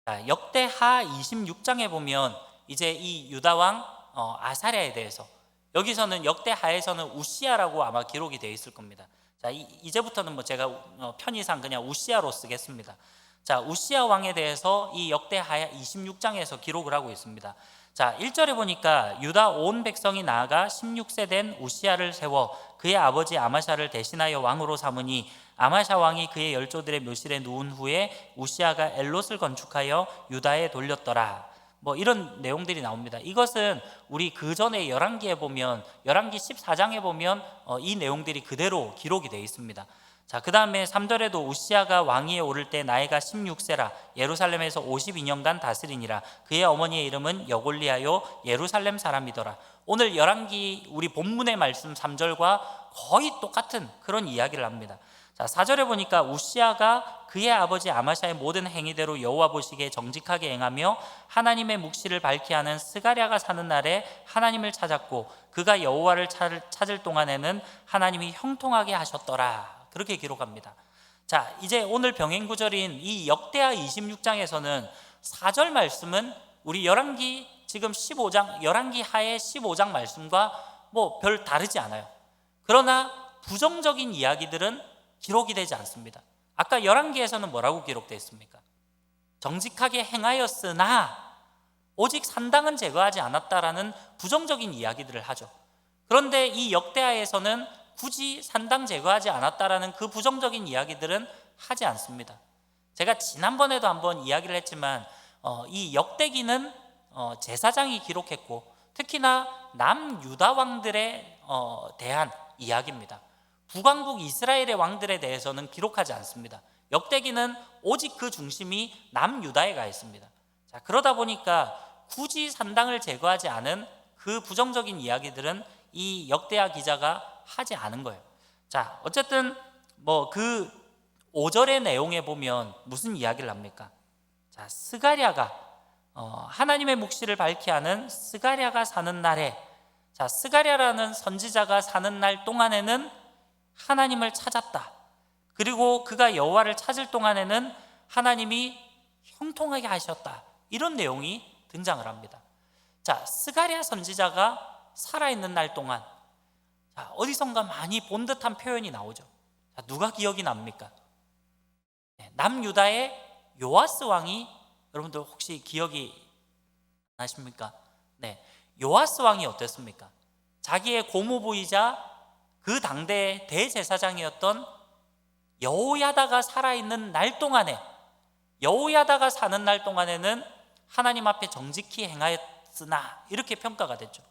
자, 역대하 26장에 보면 이제 이 유다 왕 아사랴에 대해서, 여기서는 역대하에서는 우시야라고 아마 기록이 되어 있을 겁니다. 자, 이제부터는 뭐 제가 편의상 그냥 우시야로 쓰겠습니다. 자, 우시야 왕에 대해서 이 역대하 26장에서 기록을 하고 있습니다. 자, 1절에 보니까 유다 온 백성이 나아가 16세 된 우시야를 세워 그의 아버지 아마샤를 대신하여 왕으로 삼으니 아마샤 왕이 그의 열조들의 묘실에 누운 후에 우시야가 엘롯을 건축하여 유다에 돌렸더라. 뭐 이런 내용들이 나옵니다. 이것은 우리 그 전에 열왕기에 보면, 열왕기 14장에 보면 이 내용들이 그대로 기록이 되어 있습니다. 자, 그 다음에 3절에도 우시야가 왕위에 오를 때 나이가 16세라 예루살렘에서 52년간 다스리니라. 그의 어머니의 이름은 여골리하여 예루살렘 사람이더라. 오늘 열왕기 우리 본문의 말씀 3절과 거의 똑같은 그런 이야기를 합니다. 자, 4절에 보니까 우시야가 그의 아버지 아마샤의 모든 행위대로 여호와 보시기에 정직하게 행하며 하나님의 묵시를 밝히 하는 스가랴가 사는 날에 하나님을 찾았고 그가 여호와를 찾을 동안에는 하나님이 형통하게 하셨더라. 그렇게 기록합니다. 자, 이제 오늘 병행구절인 이 역대하 26장에서는 4절 말씀은 우리 열왕기 지금 15장, 열왕기 하의 15장 말씀과 뭐 별 다르지 않아요. 그러나 부정적인 이야기들은 기록이 되지 않습니다. 아까 열왕기에서는 뭐라고 기록되어 있습니까? 정직하게 행하였으나 오직 산당은 제거하지 않았다라는 부정적인 이야기들을 하죠. 그런데 이 역대하에서는 굳이 산당 제거하지 않았다라는 그 부정적인 이야기들은 하지 않습니다. 제가 지난번에도 한번 이야기를 했지만 이 역대기는 제사장이 기록했고 특히나 남유다 왕들에 대한 이야기입니다. 북왕국 이스라엘의 왕들에 대해서는 기록하지 않습니다. 역대기는 오직 그 중심이 남유다에 가 있습니다. 자, 그러다 보니까 굳이 산당을 제거하지 않은 그 부정적인 이야기들은 이 역대하 기자가 하지 않은 거예요. 자, 어쨌든 뭐 그 5절의 내용에 보면 무슨 이야기를 합니까? 자, 스가랴가 하나님의 묵시를 밝히 하는 스가랴가 사는 날에, 자, 스가랴라는 선지자가 사는 날 동안에는 하나님을 찾았다. 그리고 그가 여호와를 찾을 동안에는 하나님이 형통하게 하셨다. 이런 내용이 등장을 합니다. 자, 스가랴 선지자가 살아있는 날 동안, 자, 어디선가 많이 본 듯한 표현이 나오죠. 자, 누가 기억이 납니까? 남유다의 요아스 왕이, 여러분들 혹시 기억이 나십니까? 네, 요아스 왕이 어땠습니까? 자기의 고모부이자 그 당대의 대제사장이었던 여호야다가 살아있는 날 동안에, 여호야다가 사는 날 동안에는 하나님 앞에 정직히 행하였으나 이렇게 평가가 됐죠.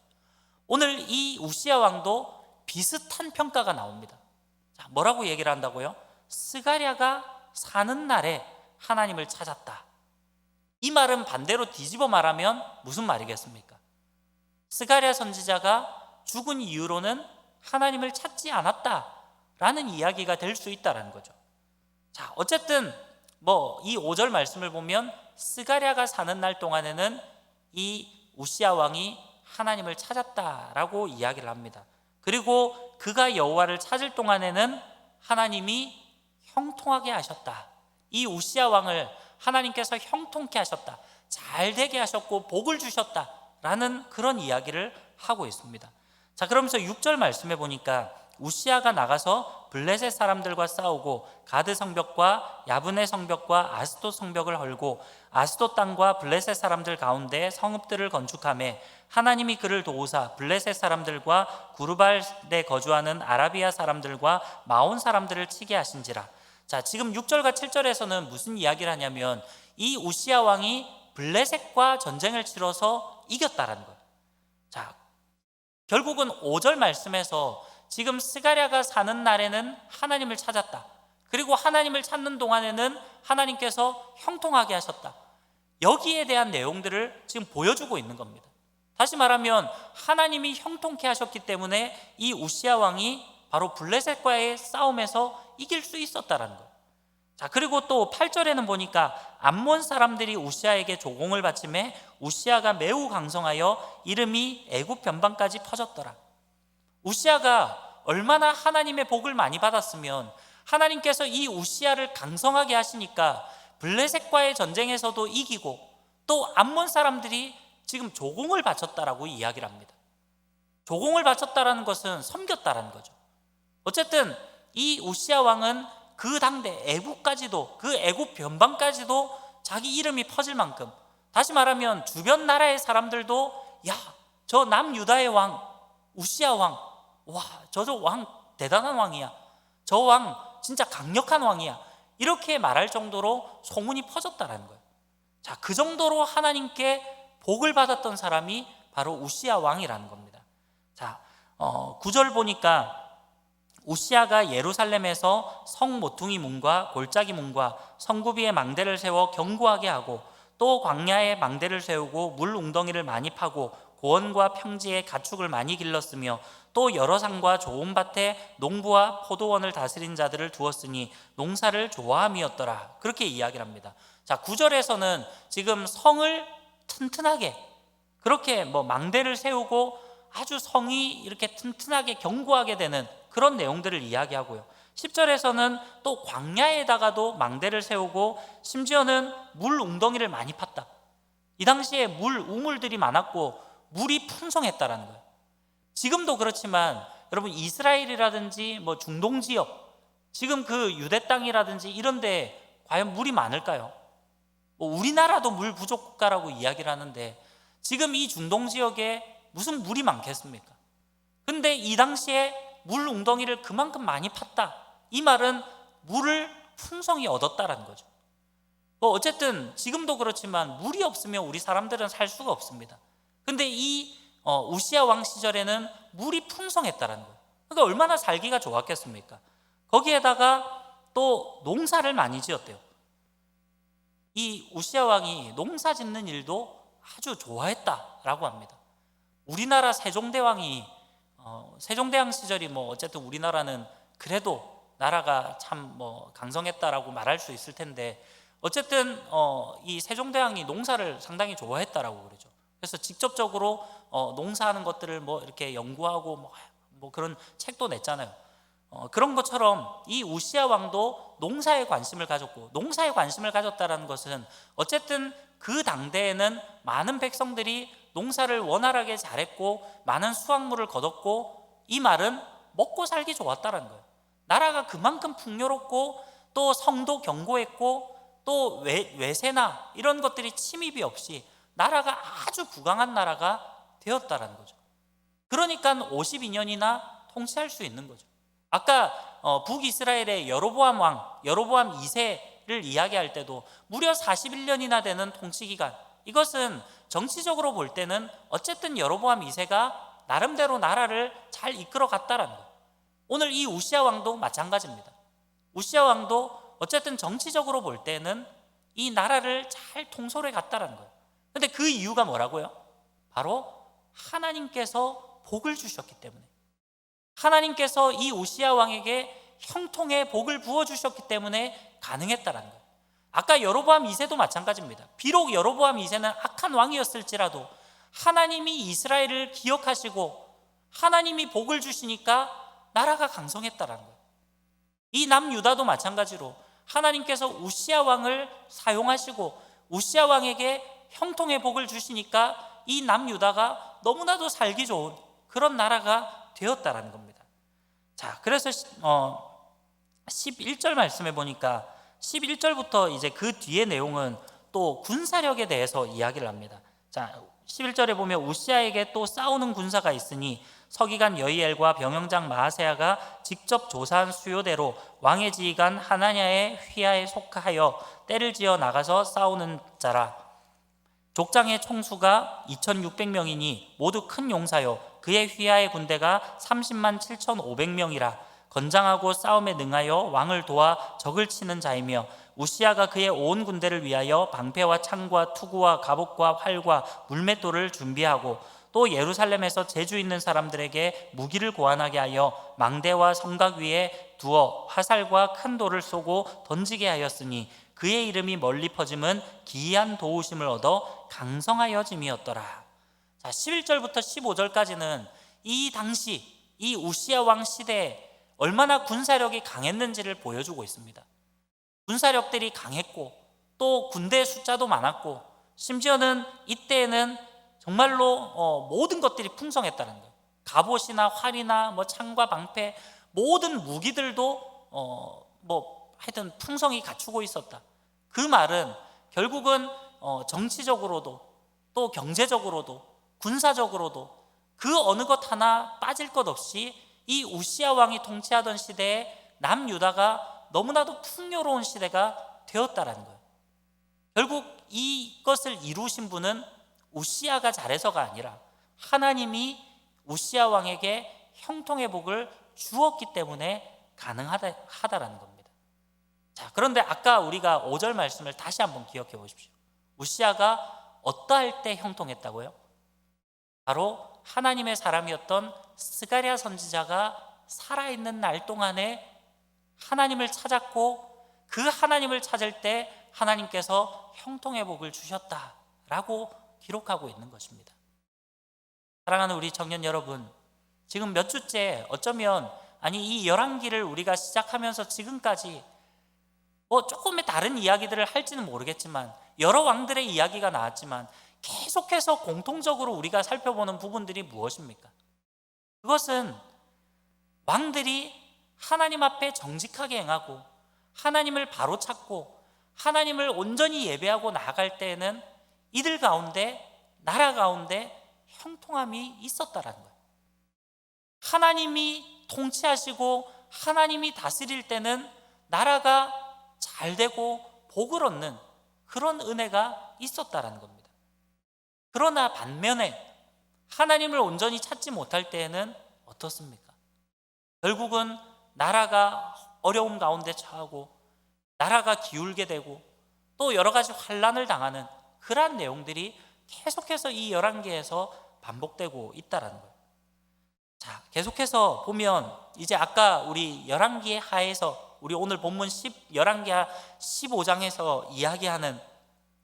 오늘 이 우시야 왕도 비슷한 평가가 나옵니다. 자, 뭐라고 얘기를 한다고요? 스가랴가 사는 날에 하나님을 찾았다. 이 말은 반대로 뒤집어 말하면 무슨 말이겠습니까? 스가랴 선지자가 죽은 이유로는 하나님을 찾지 않았다라는 이야기가 될 수 있다는 거죠. 자, 어쨌든 뭐 이 5절 말씀을 보면 스가랴가 사는 날 동안에는 이 우시야 왕이 하나님을 찾았다라고 이야기를 합니다. 그리고 그가 여호와를 찾을 동안에는 하나님이 형통하게 하셨다. 이 우시야 왕을 하나님께서 형통케 하셨다. 잘 되게 하셨고 복을 주셨다라는 그런 이야기를 하고 있습니다. 자, 그러면서 6절 말씀해 보니까 우시야가 나가서 블레셋 사람들과 싸우고 가드 성벽과 야브네 성벽과 아스돗 성벽을 헐고 아스돗 땅과 블레셋 사람들 가운데 성읍들을 건축하매 하나님이 그를 도우사 블레셋 사람들과 구르발에 거주하는 아라비아 사람들과 마온 사람들을 치게 하신지라. 자, 지금 6절과 7절에서는 무슨 이야기를 하냐면 이 우시야 왕이 블레셋과 전쟁을 치러서 이겼다라는 거예요. 자, 결국은 5절 말씀에서 지금 스가랴가 사는 날에는 하나님을 찾았다. 그리고 하나님을 찾는 동안에는 하나님께서 형통하게 하셨다. 여기에 대한 내용들을 지금 보여주고 있는 겁니다. 다시 말하면 하나님이 형통케 하셨기 때문에 이 우시야 왕이 바로 블레셋과의 싸움에서 이길 수 있었다는 거예요. 자, 그리고 또 8절에는 보니까 암몬 사람들이 우시아에게 조공을 바치매 우시아가 매우 강성하여 이름이 애굽 변방까지 퍼졌더라. 우시아가 얼마나 하나님의 복을 많이 받았으면 하나님께서 이 우시아를 강성하게 하시니까 블레셋과의 전쟁에서도 이기고 또 암몬 사람들이 지금 조공을 바쳤다라고 이야기를 합니다. 조공을 바쳤다라는 것은 섬겼다라는 거죠. 어쨌든 이 우시아 왕은 그 당대 애국까지도, 그 애국 변방까지도 자기 이름이 퍼질 만큼, 다시 말하면 주변 나라의 사람들도 야, 저 남유다의 왕 우시아 왕, 와, 저 왕 대단한 왕이야, 저 왕 진짜 강력한 왕이야, 이렇게 말할 정도로 소문이 퍼졌다라는 거예요. 자, 그 정도로 하나님께 복을 받았던 사람이 바로 우시아 왕이라는 겁니다. 자, 9절 보니까 우시아가 예루살렘에서 성 모퉁이 문과 골짜기 문과 성구비에 망대를 세워 견고하게 하고 또 광야에 망대를 세우고 물 웅덩이를 많이 파고 고원과 평지에 가축을 많이 길렀으며 또 여러 산과 좋은 밭에 농부와 포도원을 다스린 자들을 두었으니 농사를 좋아함이었더라. 그렇게 이야기를 합니다. 자, 9절에서는 지금 성을 튼튼하게 그렇게 망대를 세우고 아주 성이 이렇게 튼튼하게 견고하게 되는 그런 내용들을 이야기하고요. 10절에서는 또 광야에다가도 망대를 세우고 심지어는 물 웅덩이를 많이 팠다. 이 당시에 우물들이 많았고 물이 풍성했다라는 거예요. 지금도 그렇지만 여러분 이스라엘이라든지 중동 지역, 지금 그 유대 땅이라든지 이런 데 과연 물이 많을까요? 우리나라도 물 부족 국가라고 이야기를 하는데 지금 이 중동 지역에 무슨 물이 많겠습니까? 근데 이 당시에 물 웅덩이를 그만큼 많이 팠다, 이 말은 물을 풍성히 얻었다라는 거죠. 어쨌든 지금도 그렇지만 물이 없으면 우리 사람들은 살 수가 없습니다. 근데 이 우시아 왕 시절에는 물이 풍성했다라는 거예요. 그러니까 얼마나 살기가 좋았겠습니까? 거기에다가 또 농사를 많이 지었대요. 이 우시아 왕이 농사 짓는 일도 아주 좋아했다라고 합니다. 우리나라 세종대왕이 세종대왕 시절이 어쨌든 우리나라는 그래도 나라가 참 강성했다라고 말할 수 있을 텐데 어쨌든 이 세종대왕이 농사를 상당히 좋아했다라고 그러죠. 그래서 직접적으로 농사하는 것들을 이렇게 연구하고 그런 책도 냈잖아요. 그런 것처럼 이 우시아 왕도 농사에 관심을 가졌고, 농사에 관심을 가졌다는 것은 어쨌든 그 당대에는 많은 백성들이 농사를 원활하게 잘했고 많은 수확물을 거뒀고, 이 말은 먹고 살기 좋았다는 거예요. 나라가 그만큼 풍요롭고 또 성도 견고했고 또 외세나 이런 것들이 침입이 없이 나라가 아주 부강한 나라가 되었다는 거죠. 그러니까 52년이나 통치할 수 있는 거죠. 아까 북이스라엘의 여로보암 왕, 여로보암 2세를 이야기할 때도 무려 41년이나 되는 통치기간, 이것은 정치적으로 볼 때는 어쨌든 여로보암 2세가 나름대로 나라를 잘 이끌어 갔다라는 거예요. 오늘 이 우시아 왕도 마찬가지입니다. 우시아 왕도 어쨌든 정치적으로 볼 때는 이 나라를 잘 통솔해 갔다라는 거예요. 근데 그 이유가 뭐라고요? 바로 하나님께서 복을 주셨기 때문에, 하나님께서 이 우시아 왕에게 형통의 복을 부어주셨기 때문에 가능했다라는 거예요. 아까 여로보암 2세도 마찬가지입니다. 비록 여로보암 2세는 악한 왕이었을지라도 하나님이 이스라엘을 기억하시고 하나님이 복을 주시니까 나라가 강성했다라는 거예요. 이 남유다도 마찬가지로 하나님께서 우시아 왕을 사용하시고 우시아 왕에게 형통의 복을 주시니까 이 남유다가 너무나도 살기 좋은 그런 나라가 되었다라는 겁니다. 자, 그래서 11절 말씀해 보니까 11절부터 이제 그 뒤의 내용은 또 군사력에 대해서 이야기를 합니다. 자, 11절에 보면 우시아에게 또 싸우는 군사가 있으니 서기관 여이엘과 병영장 마아세야가 직접 조사한 수요대로 왕의 지휘관 하나냐의 휘하에 속하여 떼를 지어 나가서 싸우는 자라. 족장의 총수가 2600명이니 모두 큰 용사요 그의 휘하의 군대가 30만 7500명이라. 건장하고 싸움에 능하여 왕을 도와 적을 치는 자이며 우시아가 그의 온 군대를 위하여 방패와 창과 투구와 갑옷과 활과 물맷돌을 준비하고 또 예루살렘에서 재주 있는 사람들에게 무기를 고안하게 하여 망대와 성곽 위에 두어 화살과 큰 돌을 쏘고 던지게 하였으니 그의 이름이 멀리 퍼짐은 기이한 도우심을 얻어 강성하여짐이었더라. 자, 11절부터 15절까지는 이 당시 이 우시야 왕 시대에 얼마나 군사력이 강했는지를 보여주고 있습니다. 군사력들이 강했고 또 군대의 숫자도 많았고 심지어는 이때에는 정말로 모든 것들이 풍성했다는 거예요. 갑옷이나 활이나 창과 방패 모든 무기들도 하여튼 풍성히 갖추고 있었다. 그 말은 결국은 정치적으로도 또 경제적으로도 군사적으로도 그 어느 것 하나 빠질 것 없이 이 우시야 왕이 통치하던 시대에 남유다가 너무나도 풍요로운 시대가 되었다라는 거예요. 결국 이것을 이루신 분은 우시야가 잘해서가 아니라 하나님이 우시야 왕에게 형통의 복을 주었기 때문에 가능하다라는 겁니다. 자, 그런데 아까 우리가 5절 말씀을 다시 한번 기억해 보십시오. 우시야가 어떠할 때 형통했다고요? 바로 하나님의 사람이었던 스가랴 선지자가 살아있는 날 동안에 하나님을 찾았고 그 하나님을 찾을 때 하나님께서 형통의 복을 주셨다라고 기록하고 있는 것입니다. 사랑하는 우리 청년 여러분, 지금 몇 주째 어쩌면 이 열왕기를 우리가 시작하면서 지금까지 조금의 다른 이야기들을 할지는 모르겠지만 여러 왕들의 이야기가 나왔지만 계속해서 공통적으로 우리가 살펴보는 부분들이 무엇입니까? 그것은 왕들이 하나님 앞에 정직하게 행하고 하나님을 바로 찾고 하나님을 온전히 예배하고 나아갈 때에는 이들 가운데 나라 가운데 형통함이 있었다라는 거예요. 하나님이 통치하시고 하나님이 다스릴 때는 나라가 잘 되고 복을 얻는 그런 은혜가 있었다라는 겁니다. 그러나 반면에 하나님을 온전히 찾지 못할 때에는 어떻습니까? 결국은 나라가 어려움 가운데 처하고 나라가 기울게 되고 또 여러 가지 환난을 당하는 그러한 내용들이 계속해서 이 열왕기에서 반복되고 있다라는 거예요. 자, 계속해서 보면 이제 아까 우리 열왕기의 하에서 우리 오늘 본문 열왕기하 15장에서 이야기하는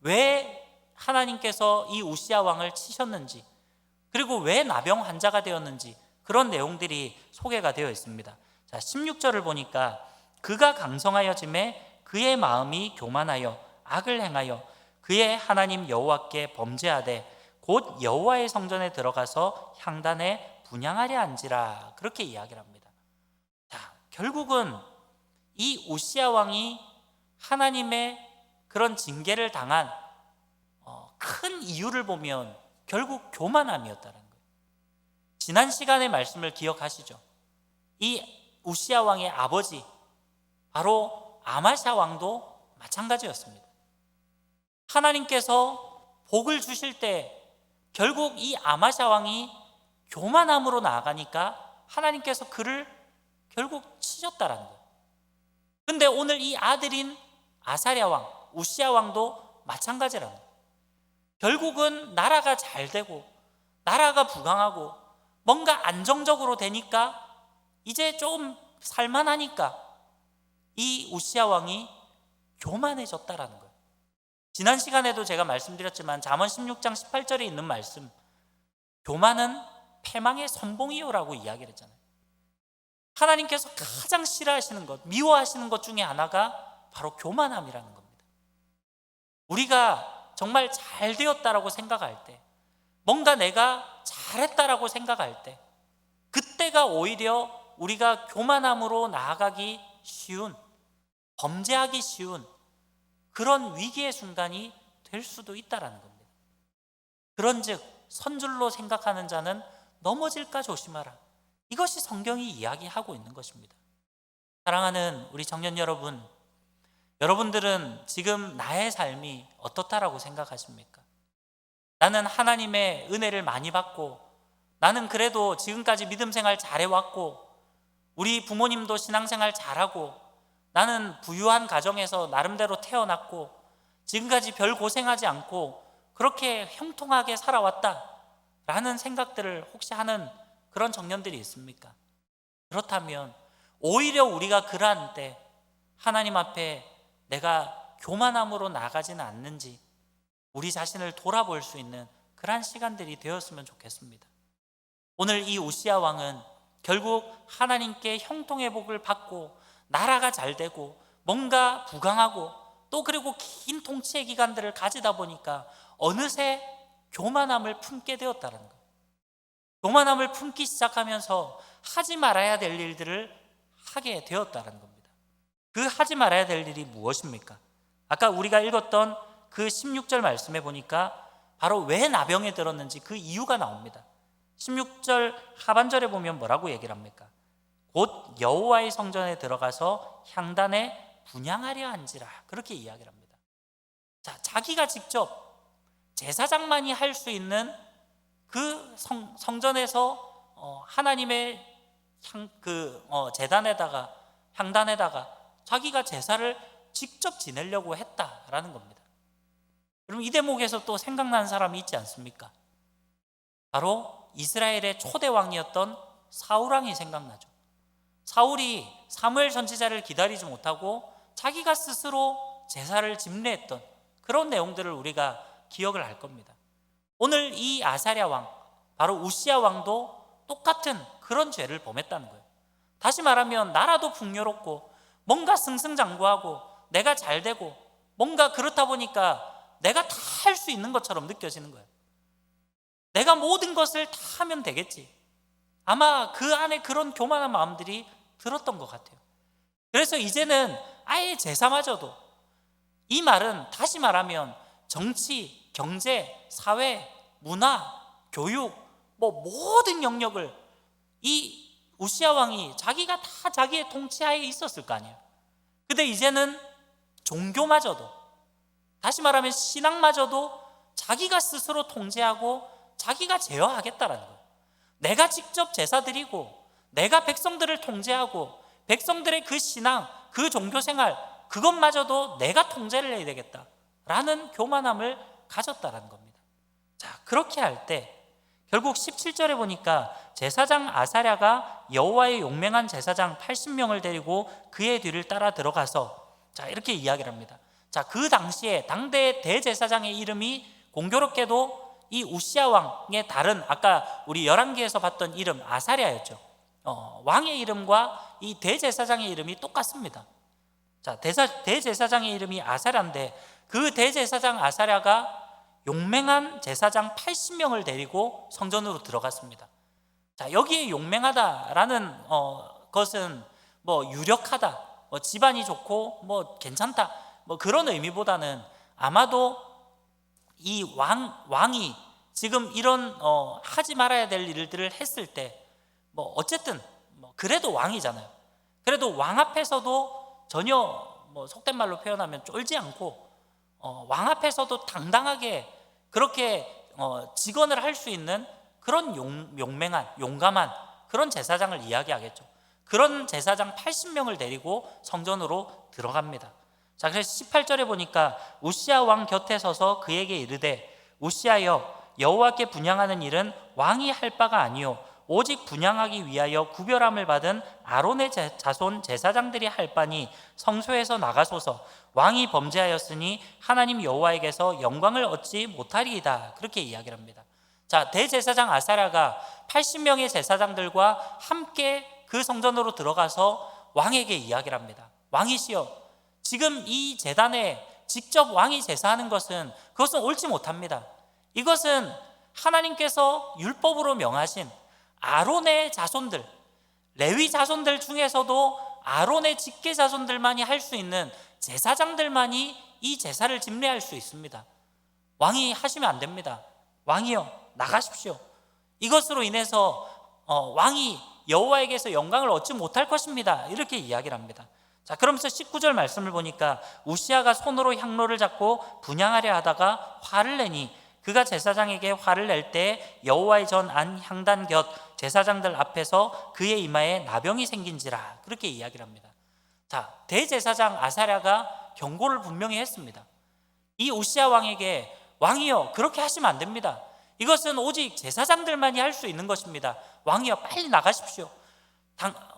왜 하나님께서 이 우시야 왕을 치셨는지 그리고 왜 나병 환자가 되었는지 그런 내용들이 소개가 되어 있습니다. 자, 16절을 보니까 그가 강성하여짐에 그의 마음이 교만하여 악을 행하여 그의 하나님 여호와께 범죄하되 곧 여호와의 성전에 들어가서 향단에 분향하려 한지라 그렇게 이야기를 합니다. 자, 결국은 이 우시야 왕이 하나님의 그런 징계를 당한 큰 이유를 보면 결국 교만함이었다는 거예요. 지난 시간의 말씀을 기억하시죠? 이 우시야 왕의 아버지 바로 아마샤 왕도 마찬가지였습니다. 하나님께서 복을 주실 때 결국 이 아마샤 왕이 교만함으로 나아가니까 하나님께서 그를 결국 치셨다라는 거예요. 근데 오늘 이 아들인 아사랴 왕, 우시야 왕도 마찬가지라는 거예요. 결국은 나라가 잘 되고 나라가 부강하고 뭔가 안정적으로 되니까 이제 좀 살만하니까 이 우시야 왕이 교만해졌다라는 거예요. 지난 시간에도 제가 말씀드렸지만 잠언 16장 18절에 있는 말씀, 교만은 패망의 선봉이요라고 이야기를 했잖아요. 하나님께서 가장 싫어하시는 것, 미워하시는 것 중에 하나가 바로 교만함이라는 겁니다. 우리가 정말 잘 되었다라고 생각할 때, 뭔가 내가 잘했다라고 생각할 때, 그때가 오히려 우리가 교만함으로 나아가기 쉬운, 범죄하기 쉬운 그런 위기의 순간이 될 수도 있다라는 겁니다. 그런즉 선줄로 생각하는 자는 넘어질까 조심하라. 이것이 성경이 이야기하고 있는 것입니다. 사랑하는 우리 청년 여러분, 여러분들은 지금 나의 삶이 어떻다라고 생각하십니까? 나는 하나님의 은혜를 많이 받고 나는 그래도 지금까지 믿음 생활 잘해왔고 우리 부모님도 신앙생활 잘하고 나는 부유한 가정에서 나름대로 태어났고 지금까지 별 고생하지 않고 그렇게 형통하게 살아왔다. 라는 생각들을 혹시 하는 그런 청년들이 있습니까? 그렇다면 오히려 우리가 그러한 때 하나님 앞에 내가 교만함으로 나가지는 않는지 우리 자신을 돌아볼 수 있는 그러한 시간들이 되었으면 좋겠습니다. 오늘 이 우시야 왕은 결국 하나님께 형통의 복을 받고 나라가 잘 되고 뭔가 부강하고 또 그리고 긴 통치의 기간들을 가지다 보니까 어느새 교만함을 품게 되었다는 거예요. 교만함을 품기 시작하면서 하지 말아야 될 일들을 하게 되었다는 겁니다. 그 하지 말아야 될 일이 무엇입니까? 아까 우리가 읽었던 그 16절 말씀에 보니까 바로 왜 나병에 들었는지 그 이유가 나옵니다. 16절 하반절에 보면 뭐라고 얘기를 합니까? 곧 여호와의 성전에 들어가서 향단에 분향하려 한지라, 그렇게 이야기를 합니다. 자, 자기가 직접 제사장만이 할 수 있는 그 성전에서 하나님의 제단에다가 향단에다가 자기가 제사를 직접 지내려고 했다라는 겁니다. 그럼 이 대목에서 또 생각나는 사람이 있지 않습니까? 바로 이스라엘의 초대 왕이었던 사울 왕이 생각나죠. 사울이 사무엘 선지자를 기다리지 못하고 자기가 스스로 제사를 집례했던 그런 내용들을 우리가 기억을 할 겁니다. 오늘 이 아사랴 왕, 바로 우시야 왕도 똑같은 그런 죄를 범했다는 거예요. 다시 말하면 나라도 풍요롭고 뭔가 승승장구하고 내가 잘 되고 뭔가 그렇다 보니까 내가 다 할 수 있는 것처럼 느껴지는 거예요. 내가 모든 것을 다 하면 되겠지. 아마 그 안에 그런 교만한 마음들이 들었던 것 같아요. 그래서 이제는 아예 제사마저도, 이 말은 다시 말하면 정치, 경제, 사회, 문화, 교육, 모든 영역을 이 우시야 왕이 자기가 다 자기의 통치하에 있었을 거 아니에요. 근데 이제는 종교마저도, 다시 말하면 신앙마저도 자기가 스스로 통제하고 자기가 제어하겠다라는 거예요. 내가 직접 제사 드리고 내가 백성들을 통제하고 백성들의 그 신앙, 그 종교생활, 그것마저도 내가 통제를 해야 되겠다라는 교만함을 가졌다라는 겁니다. 자, 그렇게 할 때 결국 17절에 보니까 제사장 아사랴가 여호와의 용맹한 제사장 80명을 데리고 그의 뒤를 따라 들어가서, 자, 이렇게 이야기를 합니다. 자, 그 당시에 당대의 대제사장의 이름이 공교롭게도 이 우시야 왕의 다른 아까 우리 열왕기에서 봤던 이름 아사랴였죠. 왕의 이름과 이 대제사장의 이름이 똑같습니다. 자, 대제사장의 이름이 아사랴인데 그 대제사장 아사랴가 용맹한 제사장 80명을 데리고 성전으로 들어갔습니다. 자, 여기에 용맹하다라는 것은 유력하다, 집안이 좋고 괜찮다, 그런 의미보다는 아마도 이 왕이 지금 이런 하지 말아야 될 일들을 했을 때 어쨌든 그래도 왕이잖아요. 그래도 왕 앞에서도 전혀 속된 말로 표현하면 쫄지 않고 왕 앞에서도 당당하게 그렇게 직언을 할 수 있는 그런 용맹한 용감한 그런 제사장을 이야기하겠죠. 그런 제사장 80명을 데리고 성전으로 들어갑니다. 자, 그래서 18절에 보니까 우시야 왕 곁에 서서 그에게 이르되 우시야여, 여호와께 분향하는 일은 왕이 할 바가 아니요 오직 분향하기 위하여 구별함을 받은 아론의 자손 제사장들이 할 바니 성소에서 나가소서. 왕이 범죄하였으니 하나님 여호와에게서 영광을 얻지 못하리이다. 그렇게 이야기를 합니다. 자, 대제사장 아사랴가 80명의 제사장들과 함께 그 성전으로 들어가서 왕에게 이야기를 합니다. 왕이시여, 지금 이 제단에 직접 왕이 제사하는 것은 그것은 옳지 못합니다. 이것은 하나님께서 율법으로 명하신 아론의 자손들, 레위 자손들 중에서도 아론의 직계 자손들만이 할 수 있는 제사장들만이 이 제사를 집례할 수 있습니다. 왕이 하시면 안 됩니다. 왕이여, 나가십시오. 이것으로 인해서 왕이 여호와에게서 영광을 얻지 못할 것입니다. 이렇게 이야기를 합니다. 자, 그러면서 19절 말씀을 보니까 우시야가 손으로 향로를 잡고 분향하려 하다가 화를 내니 그가 제사장에게 화를 낼 때 여호와의 전 안 향단 곁 제사장들 앞에서 그의 이마에 나병이 생긴지라. 그렇게 이야기를 합니다. 자, 대제사장 아사랴가 경고를 분명히 했습니다. 이 우시야 왕에게 왕이여, 그렇게 하시면 안 됩니다. 이것은 오직 제사장들만이 할 수 있는 것입니다. 왕이여 빨리 나가십시오.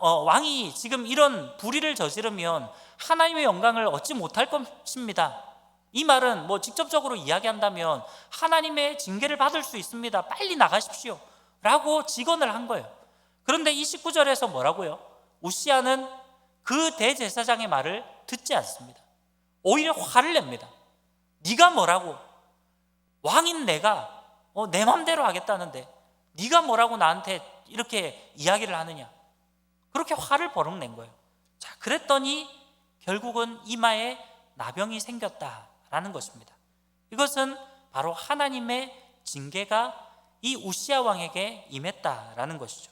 왕이 지금 이런 불의를 저지르면 하나님의 영광을 얻지 못할 것입니다. 이 말은 뭐 직접적으로 이야기한다면 하나님의 징계를 받을 수 있습니다. 빨리 나가십시오 라고 직언을 한 거예요. 그런데 이 19절에서 뭐라고요? 우시아는 그 대제사장의 말을 듣지 않습니다. 오히려 화를 냅니다. 네가 뭐라고? 왕인 내가 내 맘대로 하겠다는데 네가 뭐라고 나한테 이렇게 이야기를 하느냐? 그렇게 화를 버럭 낸 거예요. 자, 그랬더니 결국은 이마에 나병이 생겼다라는 것입니다. 이것은 바로 하나님의 징계가 이 우시아 왕에게 임했다라는 것이죠.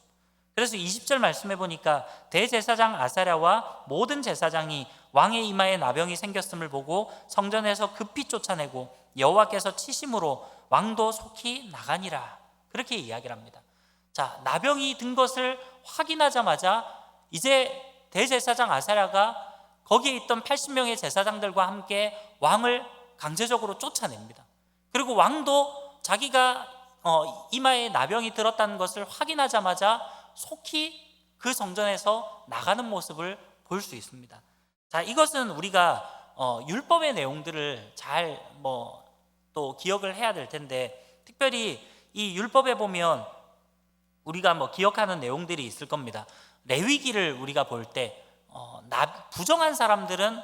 그래서 20절 말씀해 보니까 대제사장 아사랴와 모든 제사장이 왕의 이마에 나병이 생겼음을 보고 성전에서 급히 쫓아내고 여호와께서 치심으로 왕도 속히 나가니라, 그렇게 이야기를 합니다. 자, 나병이 든 것을 확인하자마자 이제 대제사장 아사랴가 거기에 있던 80명의 제사장들과 함께 왕을 강제적으로 쫓아냅니다. 그리고 왕도 자기가 이마에 나병이 들었다는 것을 확인하자마자 속히 그 성전에서 나가는 모습을 볼 수 있습니다. 자, 이것은 우리가 율법의 내용들을 잘 또 기억을 해야 될 텐데, 특별히 이 율법에 보면 우리가 기억하는 내용들이 있을 겁니다. 레위기를 우리가 볼 때 부정한 사람들은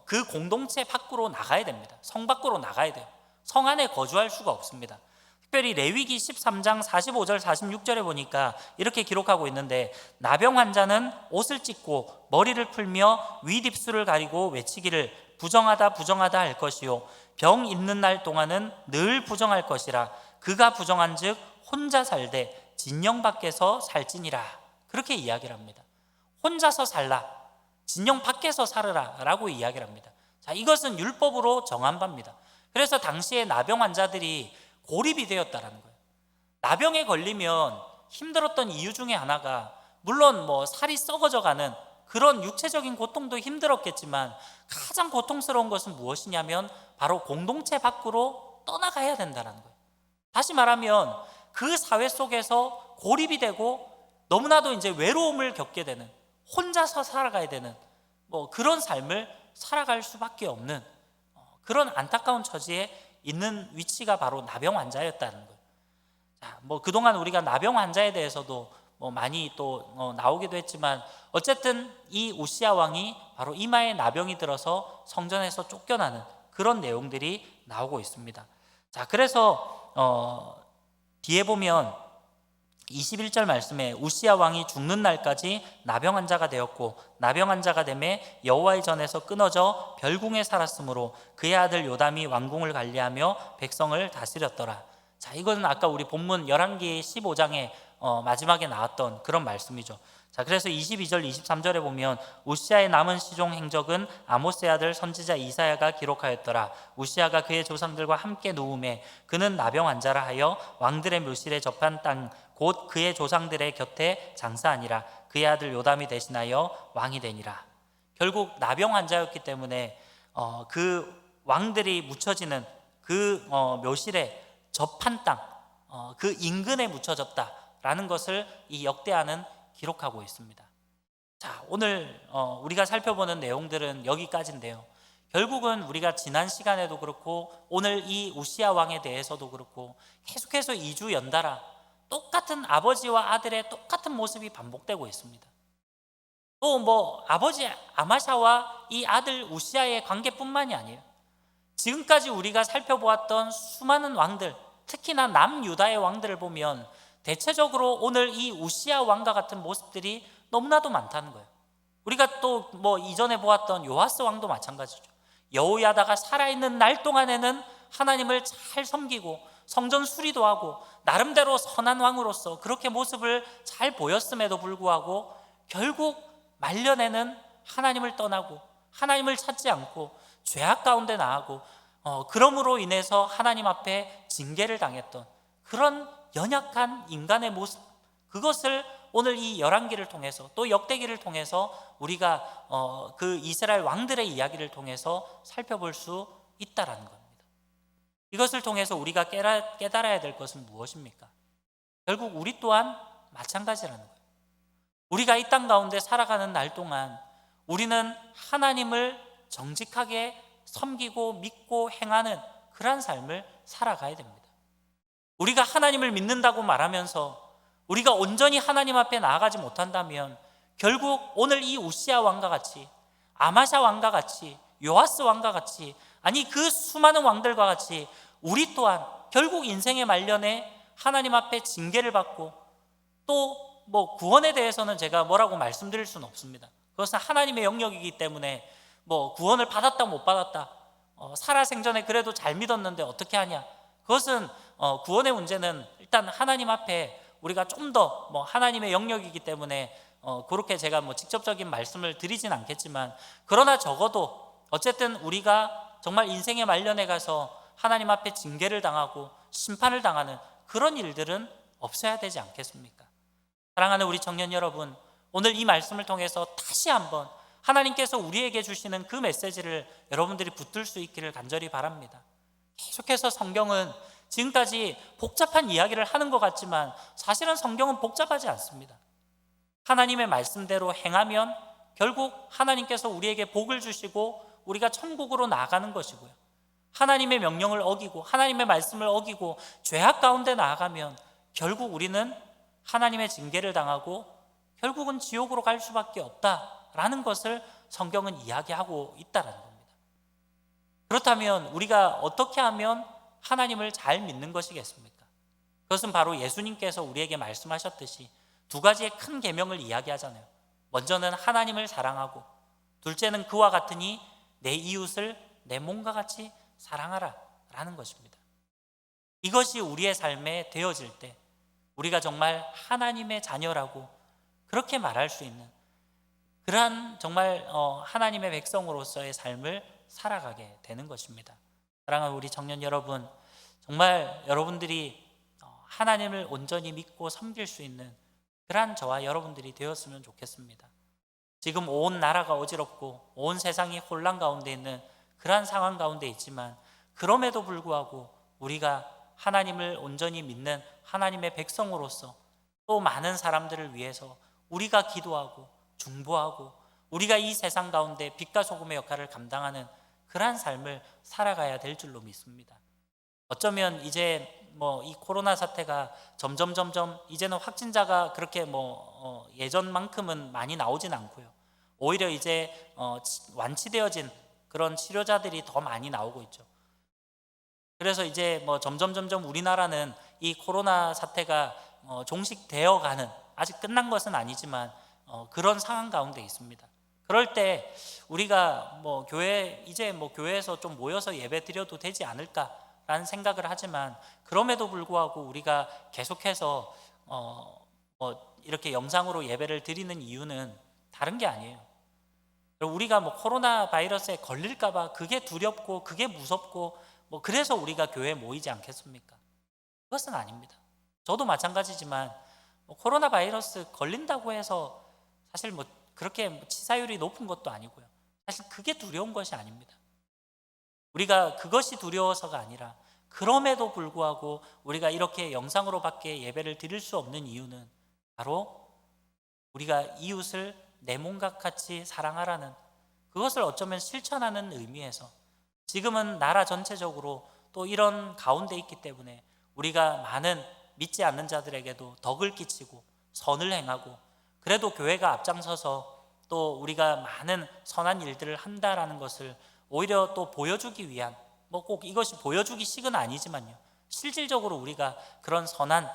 그 공동체 밖으로 나가야 됩니다. 성 밖으로 나가야 돼요. 성 안에 거주할 수가 없습니다. 특별히 레위기 13장 45절 46절에 보니까 이렇게 기록하고 있는데, 나병 환자는 옷을 찢고 머리를 풀며 윗입술을 가리고 외치기를 부정하다 부정하다 할 것이요 병 있는 날 동안은 늘 부정할 것이라. 그가 부정한즉 혼자 살되 진영 밖에서 살지니라, 그렇게 이야기를 합니다. 혼자서 살라, 진영 밖에서 살으라 라고 이야기를 합니다. 자, 이것은 율법으로 정한 바입니다. 그래서 당시에 나병 환자들이 고립이 되었다라는 거예요. 나병에 걸리면 힘들었던 이유 중에 하나가, 물론 살이 썩어져가는 그런 육체적인 고통도 힘들었겠지만 가장 고통스러운 것은 무엇이냐면 바로 공동체 밖으로 떠나가야 된다는 거예요. 다시 말하면 그 사회 속에서 고립이 되고 너무나도 이제 외로움을 겪게 되는, 혼자서 살아가야 되는 그런 삶을 살아갈 수밖에 없는 그런 안타까운 처지에 있는 위치가 바로 나병 환자였다는 거예요. 자, 그동안 우리가 나병 환자에 대해서도 많이 또 나오기도 했지만, 어쨌든 이 우시아 왕이 바로 이마에 나병이 들어서 성전에서 쫓겨나는 그런 내용들이 나오고 있습니다. 자, 그래서 뒤에 보면 21절 말씀에 우시아 왕이 죽는 날까지 나병 환자가 되었고, 나병 환자가 되매 여호와의 전에서 끊어져 별궁에 살았으므로 그의 아들 요담이 왕궁을 관리하며 백성을 다스렸더라. 자, 이거는 아까 우리 본문 열왕기 15장에 마지막에 나왔던 그런 말씀이죠. 자, 그래서 22절 23절에 보면 우시아의 남은 시종 행적은 아모스의 아들 선지자 이사야가 기록하였더라. 우시아가 그의 조상들과 함께 누움에 그는 나병 환자라 하여 왕들의 묘실에 접한 땅 곧 그의 조상들의 곁에 장사하니라. 그의 아들 요담이 대신하여 왕이 되니라. 결국 나병 환자였기 때문에 그 왕들이 묻혀지는 그 묘실에 접한 땅, 그 인근에 묻혀졌다라는 것을 이 역대하는 기록하고 있습니다. 자, 오늘 우리가 살펴보는 내용들은 여기까지인데요. 결국은 우리가 지난 시간에도 그렇고 오늘 이 우시아 왕에 대해서도 그렇고 계속해서 2주 연달아 똑같은 아버지와 아들의 똑같은 모습이 반복되고 있습니다. 또 아버지 아마샤와 이 아들 우시아의 관계뿐만이 아니에요. 지금까지 우리가 살펴보았던 수많은 왕들, 특히나 남유다의 왕들을 보면 대체적으로 오늘 이 우시아 왕과 같은 모습들이 너무나도 많다는 거예요. 우리가 또 이전에 보았던 요아스 왕도 마찬가지죠. 여호야다가 살아있는 날 동안에는 하나님을 잘 섬기고 성전 수리도 하고 나름대로 선한 왕으로서 그렇게 모습을 잘 보였음에도 불구하고 결국 말년에는 하나님을 떠나고 하나님을 찾지 않고 죄악 가운데 나아가고 그러므로 인해서 하나님 앞에 징계를 당했던 그런 연약한 인간의 모습, 그것을 오늘 이 열왕기를 통해서 또 역대기를 통해서 우리가 그 이스라엘 왕들의 이야기를 통해서 살펴볼 수 있다라는 겁니다. 이것을 통해서 우리가 깨달아야 될 것은 무엇입니까? 결국 우리 또한 마찬가지라는 거예요. 우리가 이 땅 가운데 살아가는 날 동안 우리는 하나님을 정직하게 섬기고 믿고 행하는 그러한 삶을 살아가야 됩니다. 우리가 하나님을 믿는다고 말하면서 우리가 온전히 하나님 앞에 나아가지 못한다면 결국 오늘 이 우시아 왕과 같이, 아마샤 왕과 같이, 요아스 왕과 같이, 아니 그 수많은 왕들과 같이 우리 또한 결국 인생의 말년에 하나님 앞에 징계를 받고, 또 뭐 구원에 대해서는 제가 뭐라고 말씀드릴 수는 없습니다. 그것은 하나님의 영역이기 때문에 뭐 구원을 받았다 못 받았다, 살아생전에 그래도 잘 믿었는데 어떻게 하냐, 그것은 구원의 문제는 일단 하나님 앞에 우리가 좀 더 뭐 하나님의 영역이기 때문에 그렇게 제가 뭐 직접적인 말씀을 드리진 않겠지만, 그러나 적어도 어쨌든 우리가 정말 인생의 말년에 가서 하나님 앞에 징계를 당하고 심판을 당하는 그런 일들은 없어야 되지 않겠습니까? 사랑하는 우리 청년 여러분, 오늘 이 말씀을 통해서 다시 한번 하나님께서 우리에게 주시는 그 메시지를 여러분들이 붙들 수 있기를 간절히 바랍니다. 계속해서 성경은 지금까지 복잡한 이야기를 하는 것 같지만 사실은 성경은 복잡하지 않습니다. 하나님의 말씀대로 행하면 결국 하나님께서 우리에게 복을 주시고 우리가 천국으로 나아가는 것이고요, 하나님의 명령을 어기고 하나님의 말씀을 어기고 죄악 가운데 나아가면 결국 우리는 하나님의 징계를 당하고 결국은 지옥으로 갈 수밖에 없다라는 것을 성경은 이야기하고 있다는 겁니다. 그렇다면 우리가 어떻게 하면 하나님을 잘 믿는 것이겠습니까? 그것은 바로 예수님께서 우리에게 말씀하셨듯이 두 가지의 큰 계명을 이야기하잖아요. 먼저는 하나님을 사랑하고, 둘째는 그와 같으니 내 이웃을 내 몸과 같이 사랑하라 라는 것입니다. 이것이 우리의 삶에 되어질 때 우리가 정말 하나님의 자녀라고 그렇게 말할 수 있는 그러한 정말 하나님의 백성으로서의 삶을 살아가게 되는 것입니다. 사랑하는 우리 청년 여러분, 정말 여러분들이 하나님을 온전히 믿고 섬길 수 있는 그러한 저와 여러분들이 되었으면 좋겠습니다. 지금 온 나라가 어지럽고 온 세상이 혼란 가운데 있는 그러한 상황 가운데 있지만, 그럼에도 불구하고 우리가 하나님을 온전히 믿는 하나님의 백성으로서 또 많은 사람들을 위해서 우리가 기도하고 중보하고 우리가 이 세상 가운데 빛과 소금의 역할을 감당하는 그러한 삶을 살아가야 될 줄로 믿습니다. 어쩌면 이제 뭐 이 코로나 사태가 점점 이제는 확진자가 그렇게 예전만큼은 많이 나오진 않고요, 오히려 이제 완치되어진 그런 치료자들이 더 많이 나오고 있죠. 그래서 이제 점점 우리나라는 이 코로나 사태가 종식되어 가는, 아직 끝난 것은 아니지만 그런 상황 가운데 있습니다. 그럴 때 우리가 교회에서 좀 모여서 예배 드려도 되지 않을까라는 생각을 하지만, 그럼에도 불구하고 우리가 계속해서 이렇게 영상으로 예배를 드리는 이유는 다른 게 아니에요. 우리가 코로나 바이러스에 걸릴까봐 그게 두렵고 그게 무섭고 그래서 우리가 교회에 모이지 않겠습니까? 그것은 아닙니다. 저도 마찬가지지만 코로나 바이러스 걸린다고 해서 사실 그렇게 치사율이 높은 것도 아니고요, 사실 그게 두려운 것이 아닙니다. 우리가 그것이 두려워서가 아니라, 그럼에도 불구하고 우리가 이렇게 영상으로밖에 예배를 드릴 수 없는 이유는 바로 우리가 이웃을 내 몸과 같이 사랑하라는, 그것을 어쩌면 실천하는 의미에서 지금은 나라 전체적으로 또 이런 가운데 있기 때문에 우리가 많은 믿지 않는 자들에게도 덕을 끼치고 선을 행하고, 그래도 교회가 앞장서서 또 우리가 많은 선한 일들을 한다라는 것을 오히려 또 보여주기 위한, 꼭 이것이 보여주기식은 아니지만요, 실질적으로 우리가 그런 선한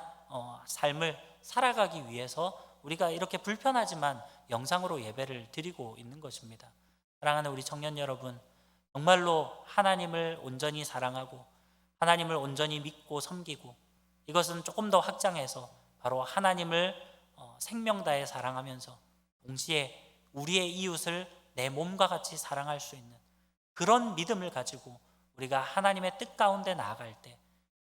삶을 살아가기 위해서 우리가 이렇게 불편하지만 영상으로 예배를 드리고 있는 것입니다. 사랑하는 우리 청년 여러분, 정말로 하나님을 온전히 사랑하고 하나님을 온전히 믿고 섬기고, 이것은 조금 더 확장해서 바로 하나님을 생명 다해 사랑하면서 동시에 우리의 이웃을 내 몸과 같이 사랑할 수 있는 그런 믿음을 가지고 우리가 하나님의 뜻 가운데 나아갈 때,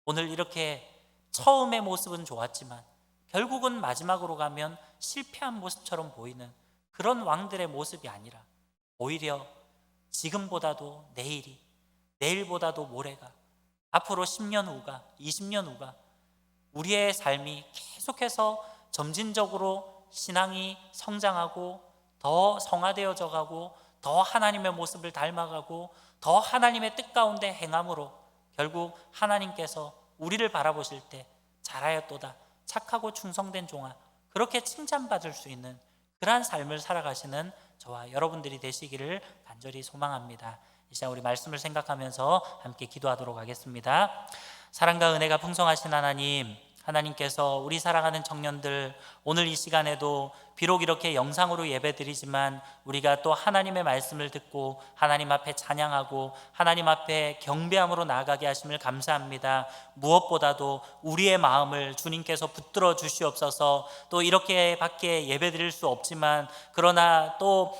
오늘 이렇게 처음의 모습은 좋았지만 결국은 마지막으로 가면 실패한 모습처럼 보이는 그런 왕들의 모습이 아니라, 오히려 지금보다도 내일이, 내일보다도 모레가 앞으로 10년 후가, 20년 후가 우리의 삶이 계속해서 점진적으로 신앙이 성장하고 더 성화되어져 가고 더 하나님의 모습을 닮아가고 더 하나님의 뜻 가운데 행함으로 결국 하나님께서 우리를 바라보실 때 잘하였도다, 착하고 충성된 종아, 그렇게 칭찬받을 수 있는 그러한 삶을 살아가시는 저와 여러분들이 되시기를 간절히 소망합니다. 이 시간 우리 말씀을 생각하면서 함께 기도하도록 하겠습니다. 사랑과 은혜가 풍성하신 하나님, 하나님께서 우리 사랑하는 청년들 오늘 이 시간에도 비록 이렇게 영상으로 예배드리지만 우리가 또 하나님의 말씀을 듣고 하나님 앞에 찬양하고 하나님 앞에 경배함으로 나아가게 하심을 감사합니다. 무엇보다도 우리의 마음을 주님께서 붙들어 주시옵소서. 또 이렇게 밖에 예배드릴 수 없지만 그러나 또